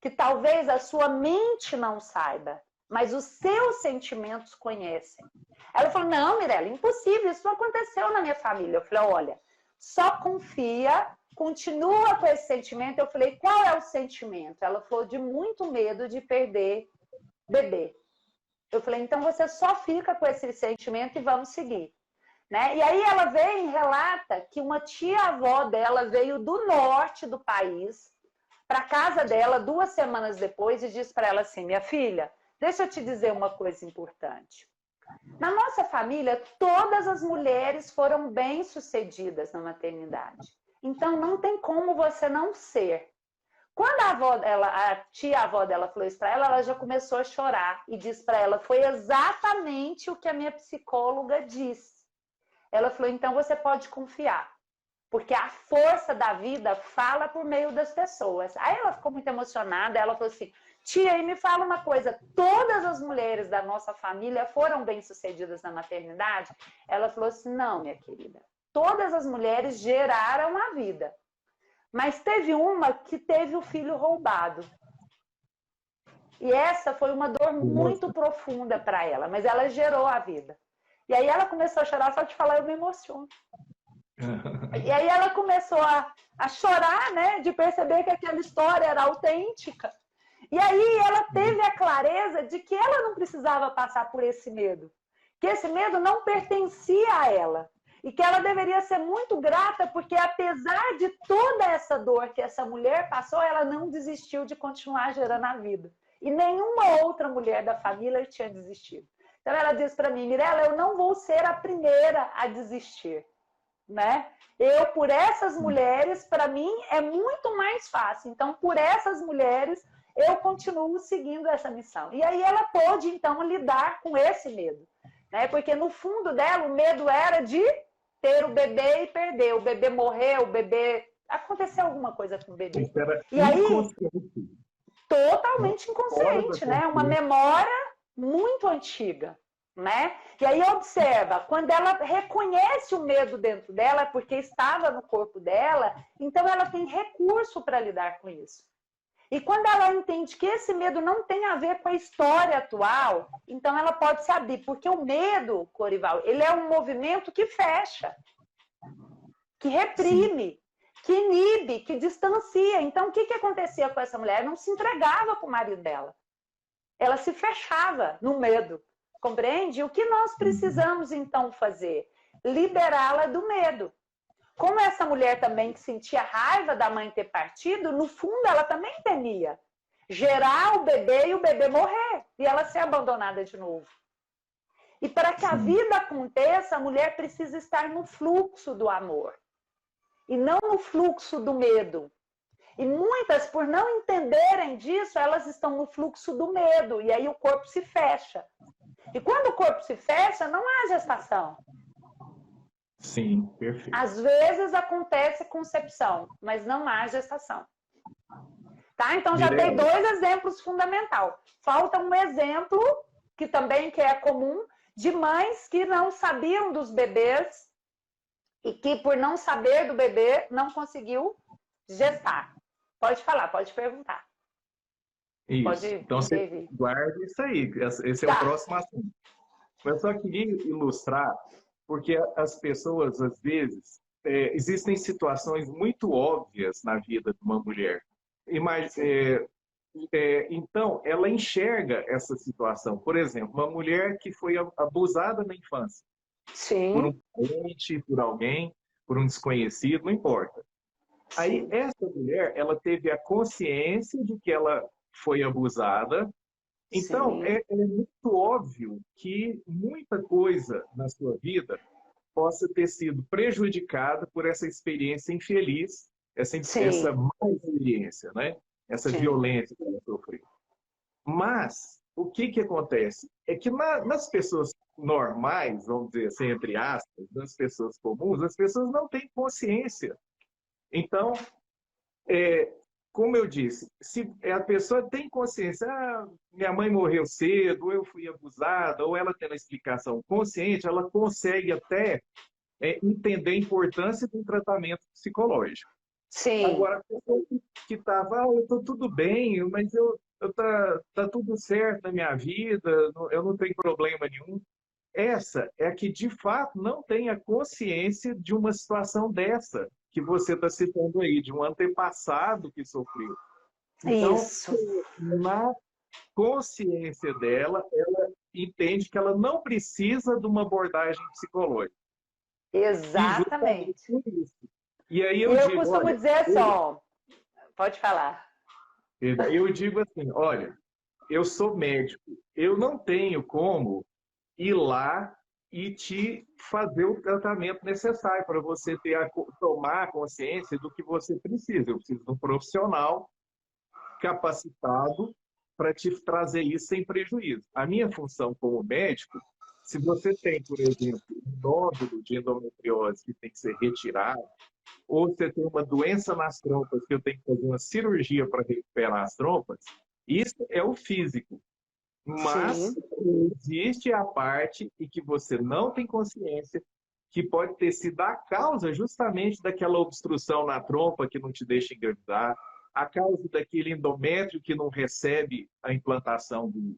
Que talvez a sua mente não saiba, mas os seus sentimentos conhecem. Ela falou, não, Mirela, impossível, isso não aconteceu na minha família. Eu falei, olha, só confia, continua com esse sentimento. Eu falei, qual é o sentimento? Ela falou, de muito medo de perder bebê. Eu falei, então você só fica com esse sentimento e vamos seguir. Né? E aí ela vem e relata que uma tia-avó dela veio do norte do país para casa dela 2 semanas depois e disse para ela assim, minha filha, deixa eu te dizer uma coisa importante. Na nossa família, todas as mulheres foram bem-sucedidas na maternidade. Então, não tem como você não ser. Quando a tia-avó dela falou isso para ela, ela já começou a chorar e disse para ela, foi exatamente o que a minha psicóloga disse. Ela falou, então você pode confiar, porque a força da vida fala por meio das pessoas. Aí ela ficou muito emocionada, ela falou assim, tia, e me fala uma coisa, todas as mulheres da nossa família foram bem-sucedidas na maternidade? Ela falou assim, não, minha querida, todas as mulheres geraram a vida, mas teve uma que teve o filho roubado. E essa foi uma dor muito profunda para ela, mas ela gerou a vida. E aí ela começou a chorar, só de falar eu me emociono. E aí ela começou a chorar, né, de perceber que aquela história era autêntica. E aí ela teve a clareza de que ela não precisava passar por esse medo. Que esse medo não pertencia a ela. E que ela deveria ser muito grata, porque apesar de toda essa dor que essa mulher passou, ela não desistiu de continuar gerando a vida. E nenhuma outra mulher da família tinha desistido. Então ela disse para mim, Mirela, eu não vou ser a primeira a desistir. Né? Eu, por essas mulheres, para mim é muito mais fácil. Então, por essas mulheres, eu continuo seguindo essa missão. E aí ela pôde, então, lidar com esse medo. Né? Porque no fundo dela, o medo era de ter o bebê e perder. O bebê morreu, o bebê... Aconteceu alguma coisa com o bebê. E aí, totalmente inconsciente, né? Uma memória muito antiga. Né? E aí observa, quando ela reconhece o medo dentro dela, porque estava no corpo dela, então ela tem recurso para lidar com isso. E quando ela entende que esse medo não tem a ver com a história atual, então ela pode se abrir, porque o medo, Corival, ele é um movimento que fecha, que reprime, sim, que inibe, que distancia. Então o que acontecia com essa mulher? Ela não se entregava para o marido dela, ela se fechava no medo. Compreende? O que nós precisamos, então, fazer? Liberá-la do medo. Como essa mulher também que sentia raiva da mãe ter partido, no fundo ela também temia. gerar o bebê e o bebê morrer, e ela ser abandonada de novo. E para que a vida aconteça, a mulher precisa estar no fluxo do amor, e não no fluxo do medo. E muitas, por não entenderem disso, elas estão no fluxo do medo, e aí o corpo se fecha. E quando o corpo se fecha, não há gestação. Sim, perfeito. Às vezes acontece concepção, mas não há gestação. Tá? Então já dei 2 exemplos fundamentais. Falta um exemplo, que também que é comum, de mães que não sabiam dos bebês e que, por não saber do bebê, não conseguiu gestar. Pode falar, pode perguntar. Isso. Pode então, você guarda isso aí. Esse é o próximo assunto. Eu só queria ilustrar, porque as pessoas, às vezes, existem situações muito óbvias na vida de uma mulher. Então, ela enxerga essa situação. Por exemplo, uma mulher que foi abusada na infância. Sim. Por um parente, por alguém, por um desconhecido, não importa. Aí, essa mulher, ela teve a consciência de que ela foi abusada. Então, é muito óbvio que muita coisa na sua vida possa ter sido prejudicada por essa experiência infeliz, essa má experiência, né? Essa violência que ela sofreu. Mas, o que acontece? É que nas pessoas normais, vamos dizer assim, entre aspas, nas pessoas comuns, as pessoas não têm consciência. Então, como eu disse, se a pessoa tem consciência, minha mãe morreu cedo, ou eu fui abusada, ou ela tem uma explicação consciente, ela consegue até entender a importância do tratamento psicológico. Sim. Agora, a pessoa que estava, eu estou tudo bem, mas tá tudo certo na minha vida, eu não tenho problema nenhum. Essa é a que, de fato, não tem a consciência de uma situação dessa que você está citando aí, de um antepassado que sofreu. Então, na consciência dela, ela entende que ela não precisa de uma abordagem psicológica. Exatamente. E aí eu costumo dizer só, pode falar. Eu digo assim, olha, eu sou médico, eu não tenho como ir lá e te fazer o tratamento necessário para você tomar consciência do que você precisa. Eu preciso de um profissional capacitado para te trazer isso sem prejuízo. A minha função como médico, se você tem, por exemplo, um nódulo de endometriose que tem que ser retirado, ou você tem uma doença nas trompas que eu tenho que fazer uma cirurgia para recuperar as trompas, isso é o físico. Mas existe a parte em que você não tem consciência, que pode ter sido a causa justamente daquela obstrução na trompa que não te deixa engravidar, a causa daquele endométrio que não recebe a implantação do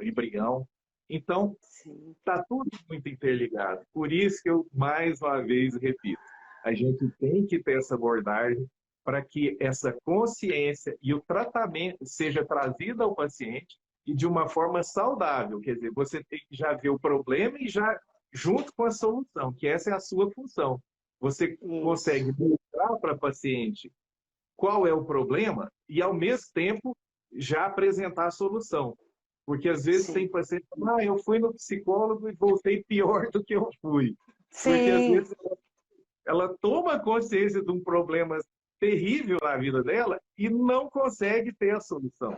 embrião. Então, está tudo muito interligado. Por isso que eu, mais uma vez, repito, a gente tem que ter essa abordagem para que essa consciência e o tratamento seja trazido ao paciente e de uma forma saudável. Quer dizer, você tem que já ver o problema e já junto com a solução, que essa é a sua função. Você consegue mostrar para o paciente qual é o problema e, ao mesmo tempo, já apresentar a solução. Porque, às vezes, tem paciente que fala, eu fui no psicólogo e voltei pior do que eu fui. Porque, às vezes, ela toma consciência de um problema terrível na vida dela e não consegue ter a solução.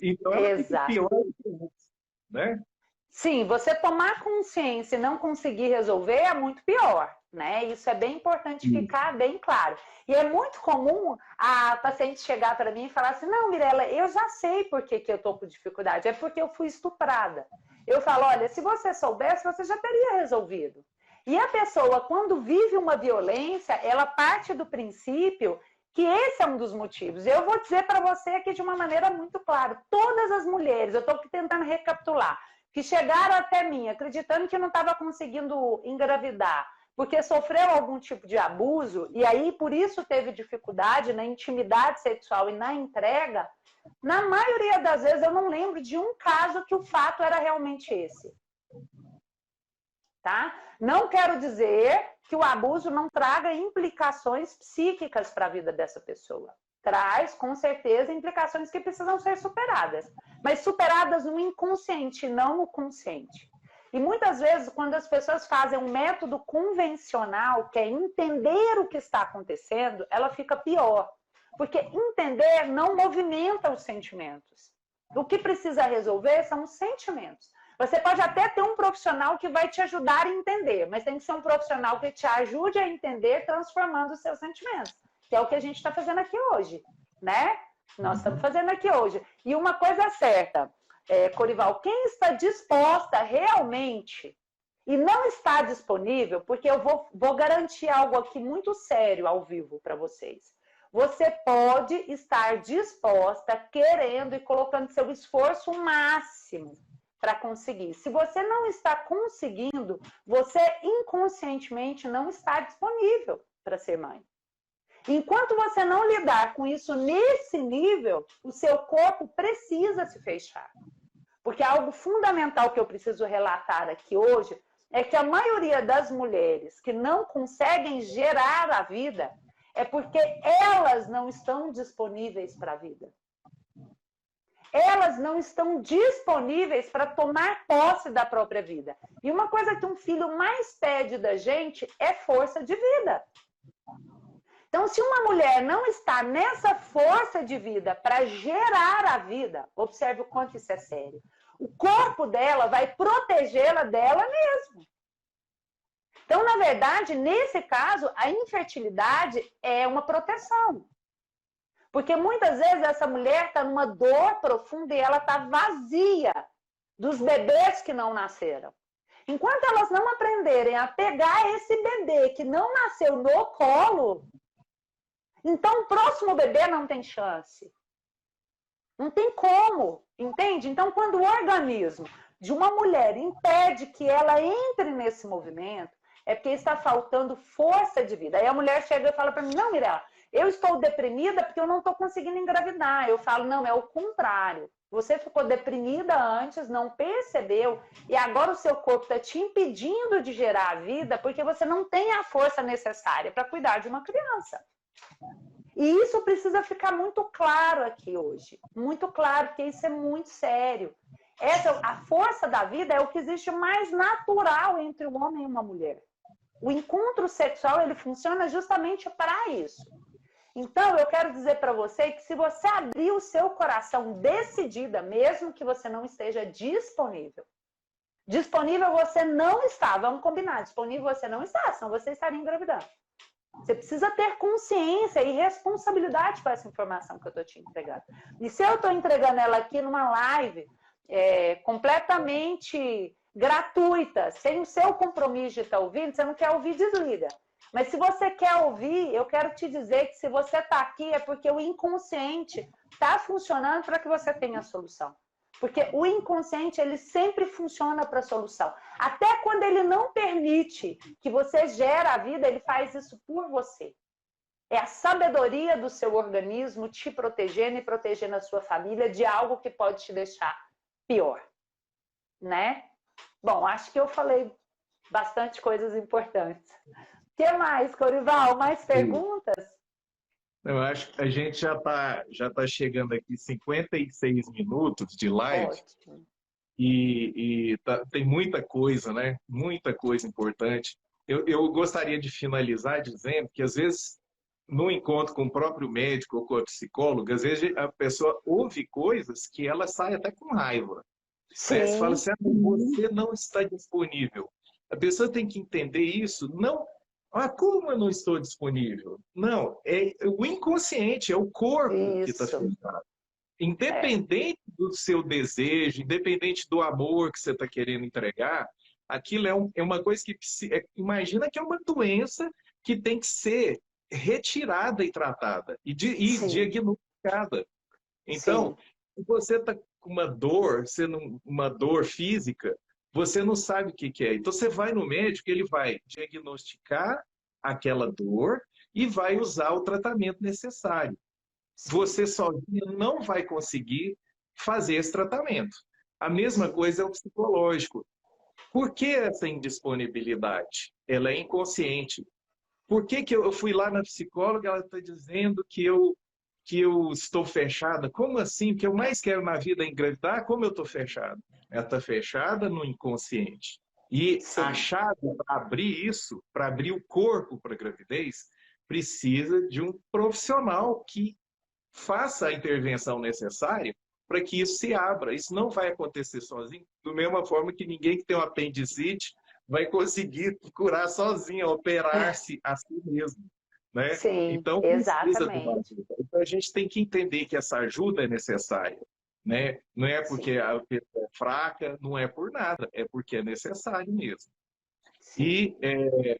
Então, ela fica pior do que antes, né? Sim, você tomar consciência e não conseguir resolver é muito pior, né? Isso é bem importante ficar bem claro. E é muito comum a paciente chegar para mim e falar assim, não, Mirela, eu já sei por que eu estou com dificuldade, é porque eu fui estuprada. Eu falo, olha, se você soubesse, você já teria resolvido. E a pessoa, quando vive uma violência, ela parte do princípio que esse é um dos motivos. Eu vou dizer para você aqui de uma maneira muito clara, todas as mulheres, eu estou tentando recapitular, que chegaram até mim acreditando que não estava conseguindo engravidar, porque sofreu algum tipo de abuso, e aí por isso teve dificuldade na intimidade sexual e na entrega, na maioria das vezes eu não lembro de um caso que o fato era realmente esse. Tá? Não quero dizer que o abuso não traga implicações psíquicas para a vida dessa pessoa. traz, com certeza, implicações que precisam ser superadas. Mas superadas no inconsciente, não no consciente. E muitas vezes, quando as pessoas fazem um método convencional, que é entender o que está acontecendo, ela fica pior. Porque entender não movimenta os sentimentos. O que precisa resolver são os sentimentos. Você pode até ter um profissional que vai te ajudar a entender, mas tem que ser um profissional que te ajude a entender transformando os seus sentimentos, que é o que a gente está fazendo aqui hoje, né? Nós estamos fazendo aqui hoje. E uma coisa certa, Corival, quem está disposta realmente e não está disponível, porque eu vou garantir algo aqui muito sério ao vivo para vocês. Você pode estar disposta, querendo e colocando seu esforço máximo para conseguir. Se você não está conseguindo, você inconscientemente não está disponível para ser mãe. Enquanto você não lidar com isso nesse nível, o seu corpo precisa se fechar. Porque algo fundamental que eu preciso relatar aqui hoje é que a maioria das mulheres que não conseguem gerar a vida é porque elas não estão disponíveis para a vida. Elas não estão disponíveis para tomar posse da própria vida. E uma coisa que um filho mais pede da gente é força de vida. Então, se uma mulher não está nessa força de vida para gerar a vida, observe o quanto isso é sério. O corpo dela vai protegê-la dela mesma. Então, na verdade, nesse caso, a infertilidade é uma proteção. Porque muitas vezes essa mulher está numa dor profunda e ela está vazia dos bebês que não nasceram. Enquanto elas não aprenderem a pegar esse bebê que não nasceu no colo, então o próximo bebê não tem chance. Não tem como, entende? Então, quando o organismo de uma mulher impede que ela entre nesse movimento, é porque está faltando força de vida. Aí a mulher chega e fala para mim, não, Mirella, eu estou deprimida porque eu não estou conseguindo engravidar. Eu falo, não, é o contrário. Você ficou deprimida antes, não percebeu, e agora o seu corpo está te impedindo de gerar a vida porque você não tem a força necessária para cuidar de uma criança. E isso precisa ficar muito claro aqui hoje. Muito claro, porque isso é muito sério. A força da vida é o que existe mais natural entre um homem e uma mulher. O encontro sexual, ele funciona justamente para isso. Então, eu quero dizer para você que se você abrir o seu coração decidida, mesmo que você não esteja disponível você não está, vamos combinar, disponível você não está, senão você estaria engravidando. Você precisa ter consciência e responsabilidade com essa informação que eu estou te entregando. E se eu estou entregando ela aqui numa live completamente gratuita, sem o seu compromisso de estar ouvindo, você não quer ouvir, desliga. Mas se você quer ouvir, eu quero te dizer que se você está aqui é porque o inconsciente está funcionando para que você tenha a solução. Porque o inconsciente, ele sempre funciona para a solução. Até quando ele não permite que você gere a vida, ele faz isso por você. É a sabedoria do seu organismo te protegendo e protegendo a sua família de algo que pode te deixar pior. Né? Bom, acho que eu falei bastante coisas importantes. O que mais, Corival? Mais perguntas? Eu acho que a gente já tá chegando aqui 56 minutos de live. Ótimo. E tem muita coisa, né? Muita coisa importante. Eu gostaria de finalizar dizendo que, às vezes, no encontro com o próprio médico ou com a psicóloga, às vezes a pessoa ouve coisas que ela sai até com raiva. Você fala assim, você não está disponível. A pessoa tem que entender isso, não... como eu não estou disponível? Não, é o inconsciente, é o corpo que está fechado. Independente do seu desejo, independente do amor que você está querendo entregar, aquilo é uma coisa que... imagina que é uma doença que tem que ser retirada e tratada, e diagnosticada. Então, se você está com uma dor, uma dor física, você não sabe o que é. Então, você vai no médico, ele vai diagnosticar aquela dor e vai usar o tratamento necessário. Você sozinho não vai conseguir fazer esse tratamento. A mesma coisa é o psicológico. Por que essa indisponibilidade? Ela é inconsciente. Por que eu fui lá na psicóloga, ela está dizendo que eu que eu estou fechada. Como assim? O que eu mais quero na vida é engravidar? Como eu estou fechada? Ela está fechada no inconsciente. E a Sim. chave para abrir isso, para abrir o corpo para a gravidez, precisa de um profissional que faça a intervenção necessária para que isso se abra. Isso não vai acontecer sozinho, da mesma forma que ninguém que tem um apendicite vai conseguir curar sozinho, operar-se a si mesmo, né? Sim, Então, precisa de uma exatamente. ajuda. Então, a gente tem que entender que essa ajuda é necessária, né? Não é porque Sim, a pessoa é fraca, não é por nada, é porque é necessário mesmo. sim. E,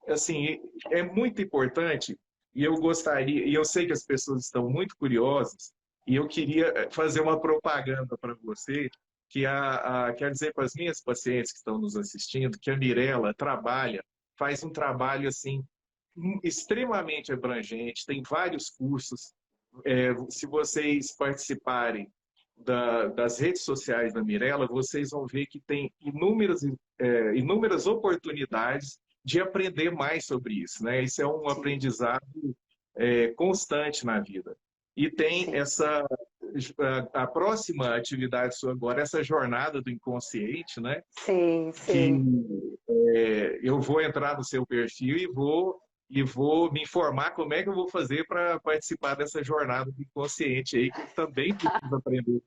assim, é muito importante, e eu gostaria, e eu sei que as pessoas estão muito curiosas, e eu queria fazer uma propaganda para você, que quero dizer para as minhas pacientes que estão nos assistindo, que a Mirella faz um trabalho assim extremamente abrangente, tem vários cursos. Se vocês participarem das redes sociais da Mirella, vocês vão ver que tem inúmeras oportunidades de aprender mais sobre isso, né? Isso é um Sim, aprendizado constante na vida. E tem sim, a próxima atividade sua agora, essa jornada do inconsciente, né? sim, Que sim. eu vou entrar no seu perfil e vou me informar como é que eu vou fazer para participar dessa jornada do inconsciente aí, que eu também preciso aprender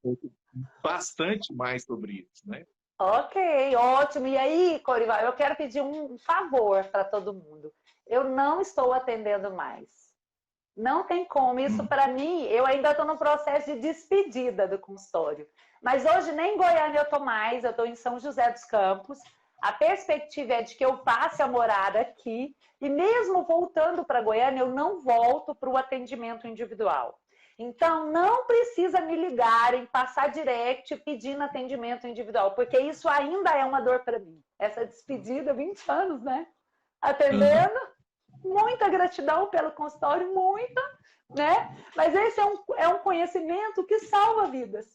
bastante mais sobre isso, né? Ok, ótimo. E aí, Corival, eu quero pedir um favor para todo mundo. Eu não estou atendendo mais. Não tem como. Isso, Hum. para mim, eu ainda estou no processo de despedida do consultório. Mas hoje nem em Goiânia eu estou mais, eu estou em São José dos Campos. A perspectiva é de que eu passe a morar aqui. E mesmo voltando para Goiânia, eu não volto para o atendimento individual. Então, não precisa me ligarem, passar direct pedindo atendimento individual, porque isso ainda é uma dor para mim. Essa despedida, 20 anos, né? Uhum. Atendendo, muita gratidão pelo consultório, muita, né? Mas esse é um conhecimento que salva vidas.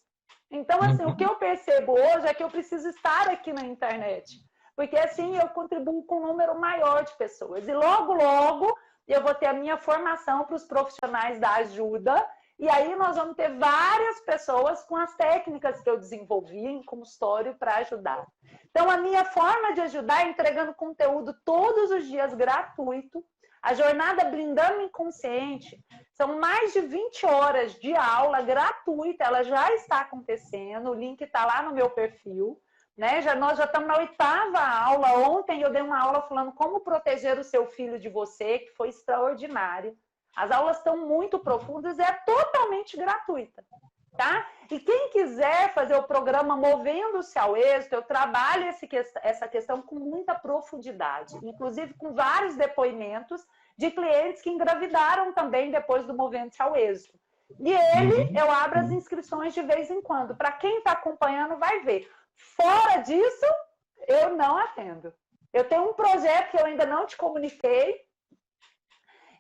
Então, assim, o que Uhum. eu percebo hoje é que eu preciso estar aqui na internet, porque assim eu contribuo com um número maior de pessoas. E logo, logo, eu vou ter a minha formação para os profissionais da ajuda, e aí nós vamos ter várias pessoas com as técnicas que eu desenvolvi em consultório para ajudar. Então, a minha forma de ajudar é entregando conteúdo todos os dias gratuito. A jornada Blindando o Inconsciente são mais de 20 horas de aula gratuita, ela já está acontecendo, o link está lá no meu perfil. Né? Nós já estamos na 8ª aula. Ontem eu dei uma aula falando como proteger o seu filho de você, que foi extraordinário. As aulas estão muito profundas e é totalmente gratuita. Tá? E quem quiser fazer o programa Movendo-se ao Êxito, eu trabalho essa questão com muita profundidade, inclusive com vários depoimentos de clientes que engravidaram também depois do Movendo-se ao Êxito. E Uhum. eu abro as inscrições de vez em quando. Para quem está acompanhando, vai ver. Fora disso, eu não atendo. Eu tenho um projeto que eu ainda não te comuniquei,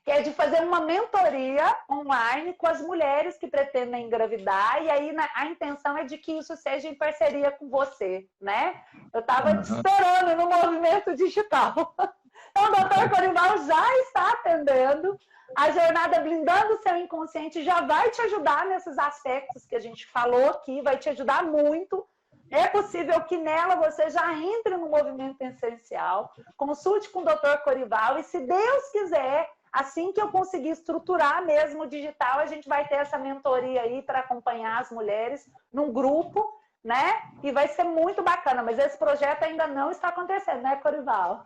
que é de fazer uma mentoria online com as mulheres que pretendem engravidar, e aí a intenção é de que isso seja em parceria com você, né? Eu estava te Uhum. esperando no movimento digital. Então, o Dr. Corival já está atendendo. A jornada Blindando o Seu Inconsciente já vai te ajudar nesses aspectos que a gente falou aqui, vai te ajudar muito. É possível que nela você já entre no movimento essencial, consulte com o Dr. Corival e, se Deus quiser, assim que eu conseguir estruturar mesmo o digital, a gente vai ter essa mentoria aí para acompanhar as mulheres num grupo, né? E vai ser muito bacana, mas esse projeto ainda não está acontecendo, né, Corival?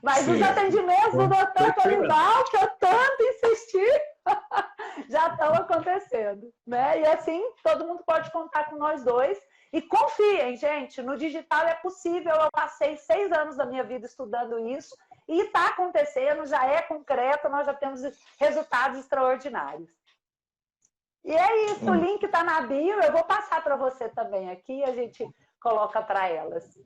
Mas os Certo. atendimentos do Tô Dr. esperando. Corival, que eu tanto insisti, já estão acontecendo, né? E assim, todo mundo pode contar com nós dois. E confiem, gente, no digital é possível. Eu passei 6 anos da minha vida estudando isso e está acontecendo, já é concreto, nós já temos resultados extraordinários. E é isso, o Hum. link está na bio, eu vou passar para você também aqui, a gente coloca para elas.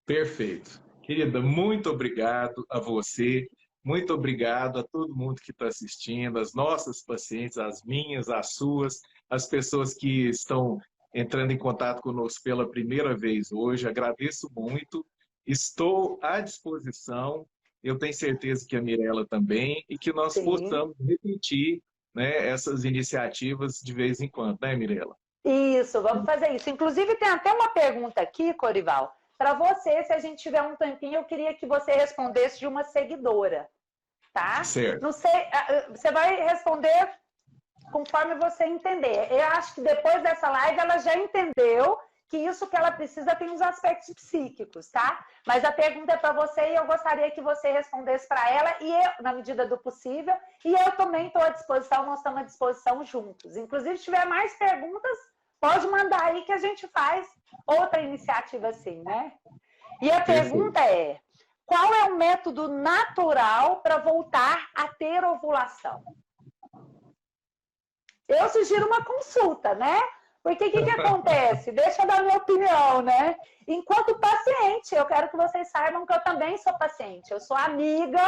Perfeito. Querida, muito obrigado a você, muito obrigado a todo mundo que está assistindo, as nossas pacientes, as minhas, as suas, as pessoas que estão entrando em contato conosco pela primeira vez hoje. Agradeço muito, estou à disposição, eu tenho certeza que a Mirella também, e que nós Sim, possamos repetir né, essas iniciativas de vez em quando, né, Mirela? Isso, vamos fazer isso. Inclusive, tem até uma pergunta aqui, Corival, para você, se a gente tiver um tempinho, eu queria que você respondesse de uma seguidora, tá? Certo. Não sei, você vai responder conforme você entender. Eu acho que depois dessa live ela já entendeu que isso que ela precisa tem os aspectos psíquicos, tá? Mas a pergunta é para você e eu gostaria que você respondesse para ela, e eu, na medida do possível, e eu também estou à disposição, nós estamos à disposição juntos. Inclusive, se tiver mais perguntas, pode mandar aí que a gente faz outra iniciativa assim, né? E a pergunta é, qual é o método natural para voltar a ter ovulação? Eu sugiro uma consulta, né? Porque o que acontece? Deixa eu dar minha opinião, né? Enquanto paciente, eu quero que vocês saibam que eu também sou paciente. Eu sou amiga,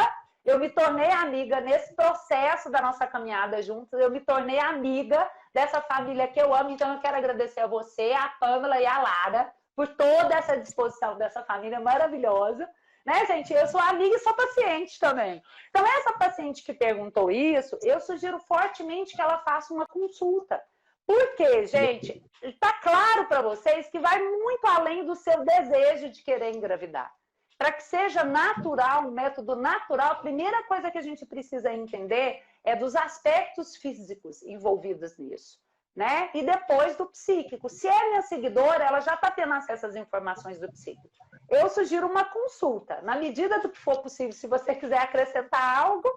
eu me tornei amiga nesse processo da nossa caminhada juntos, eu me tornei amiga dessa família que eu amo. Então, eu quero agradecer a você, a Pamela e a Lara, por toda essa disposição dessa família maravilhosa. Né, gente? Eu sou amiga e sou paciente também. Então, essa paciente que perguntou isso, eu sugiro fortemente que ela faça uma consulta. Porque, gente, está claro para vocês que vai muito além do seu desejo de querer engravidar. Para que seja natural, um método natural, a primeira coisa que a gente precisa entender é dos aspectos físicos envolvidos nisso. Né? E depois do psíquico. Se é minha seguidora, ela já está tendo acesso às informações do psíquico. Eu sugiro uma consulta. Na medida do que for possível, se você quiser acrescentar algo,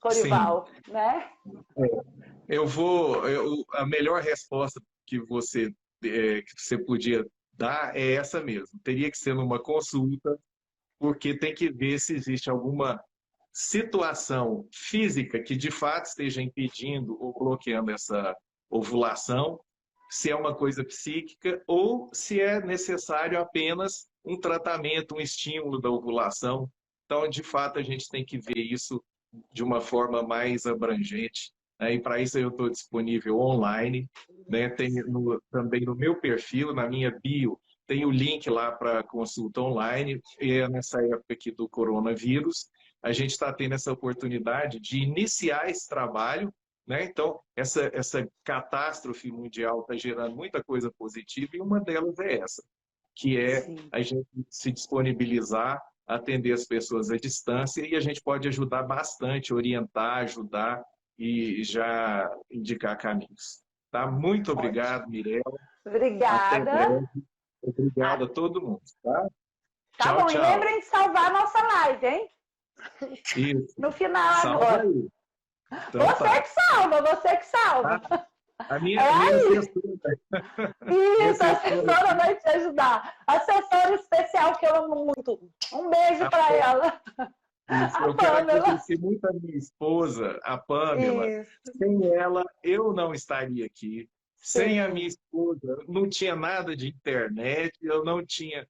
Corival, sim, né? A melhor resposta que você podia dar é essa mesmo. Teria que ser numa consulta, porque tem que ver se existe alguma situação física que de fato esteja impedindo ou bloqueando essa ovulação, se é uma coisa psíquica ou se é necessário apenas um tratamento, um estímulo da ovulação. Então, de fato, a gente tem que ver isso de uma forma mais abrangente, né? E para isso eu estou disponível online, né? Tem também no meu perfil, na minha bio, tem o link lá para consulta online. E nessa época aqui do coronavírus, a gente está tendo essa oportunidade de iniciar esse trabalho, né? Então, essa catástrofe mundial está gerando muita coisa positiva e uma delas é essa, que é sim, a gente se disponibilizar, atender as pessoas à distância, e a gente pode ajudar bastante, orientar, ajudar e já indicar caminhos. Tá? Muito obrigado, Mirela. Obrigada. Obrigado a todo mundo. Tá, tá tchau, bom, tchau. E lembrem de salvar a nossa live, hein? Isso. No final salva agora. Aí. Então, você tá. Que salva, você que salva. Ah, a minha assessora. Isso, a assessora vai te ajudar. Assessora especial que eu amo muito. Um beijo para ela. Isso, eu quero agradecer muito a minha esposa, a Pamela. Isso. Sem ela, eu não estaria aqui. Sem a minha esposa, não tinha nada de internet, eu não tinha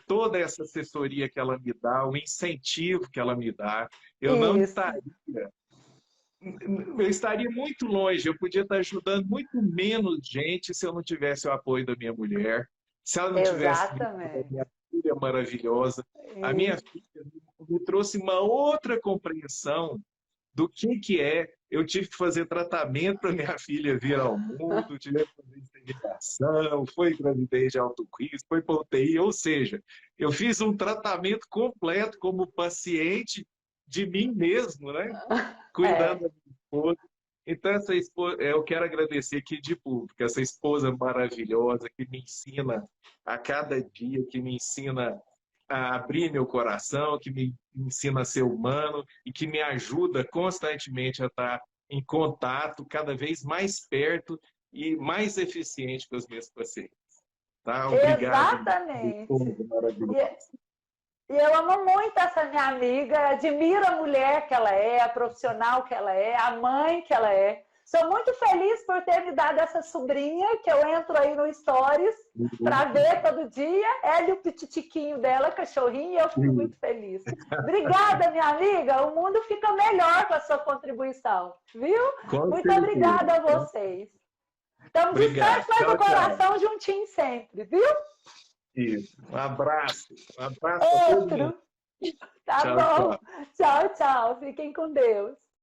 toda essa assessoria que ela me dá, o incentivo que ela me dá. Eu não estaria... Eu estaria muito longe, eu podia estar ajudando muito menos gente se eu não tivesse o apoio da minha mulher, se ela não tivesse a minha filha maravilhosa. A minha filha me trouxe uma outra compreensão do que é. Eu tive que fazer tratamento para minha filha vir ao mundo, tive que fazer inseminação, foi gravidez de alto risco, foi para UTI, ou seja, eu fiz um tratamento completo como paciente de mim mesmo, né? Cuidando da minha esposa. Então, essa esposa, eu quero agradecer aqui de público, essa esposa maravilhosa que me ensina a cada dia, que me ensina a abrir meu coração, que me ensina a ser humano e que me ajuda constantemente a estar em contato, cada vez mais perto e mais eficiente com os meus pacientes. Tá? Obrigado. Exatamente. E eu amo muito essa minha amiga, admiro a mulher que ela é, a profissional que ela é, a mãe que ela é. Sou muito feliz por ter me dado essa sobrinha, que eu entro aí no Stories para ver todo dia. Ela e o pititiquinho dela, cachorrinho, e eu fico muito feliz. Obrigada, minha amiga. O mundo fica melhor com a sua contribuição, viu? Muito obrigada a vocês. Estamos distantes, mas o coração juntinho sempre, viu? Isso. Um abraço. Um abraço para todo mundo. Tá bom. Tchau, tchau. Fiquem com Deus.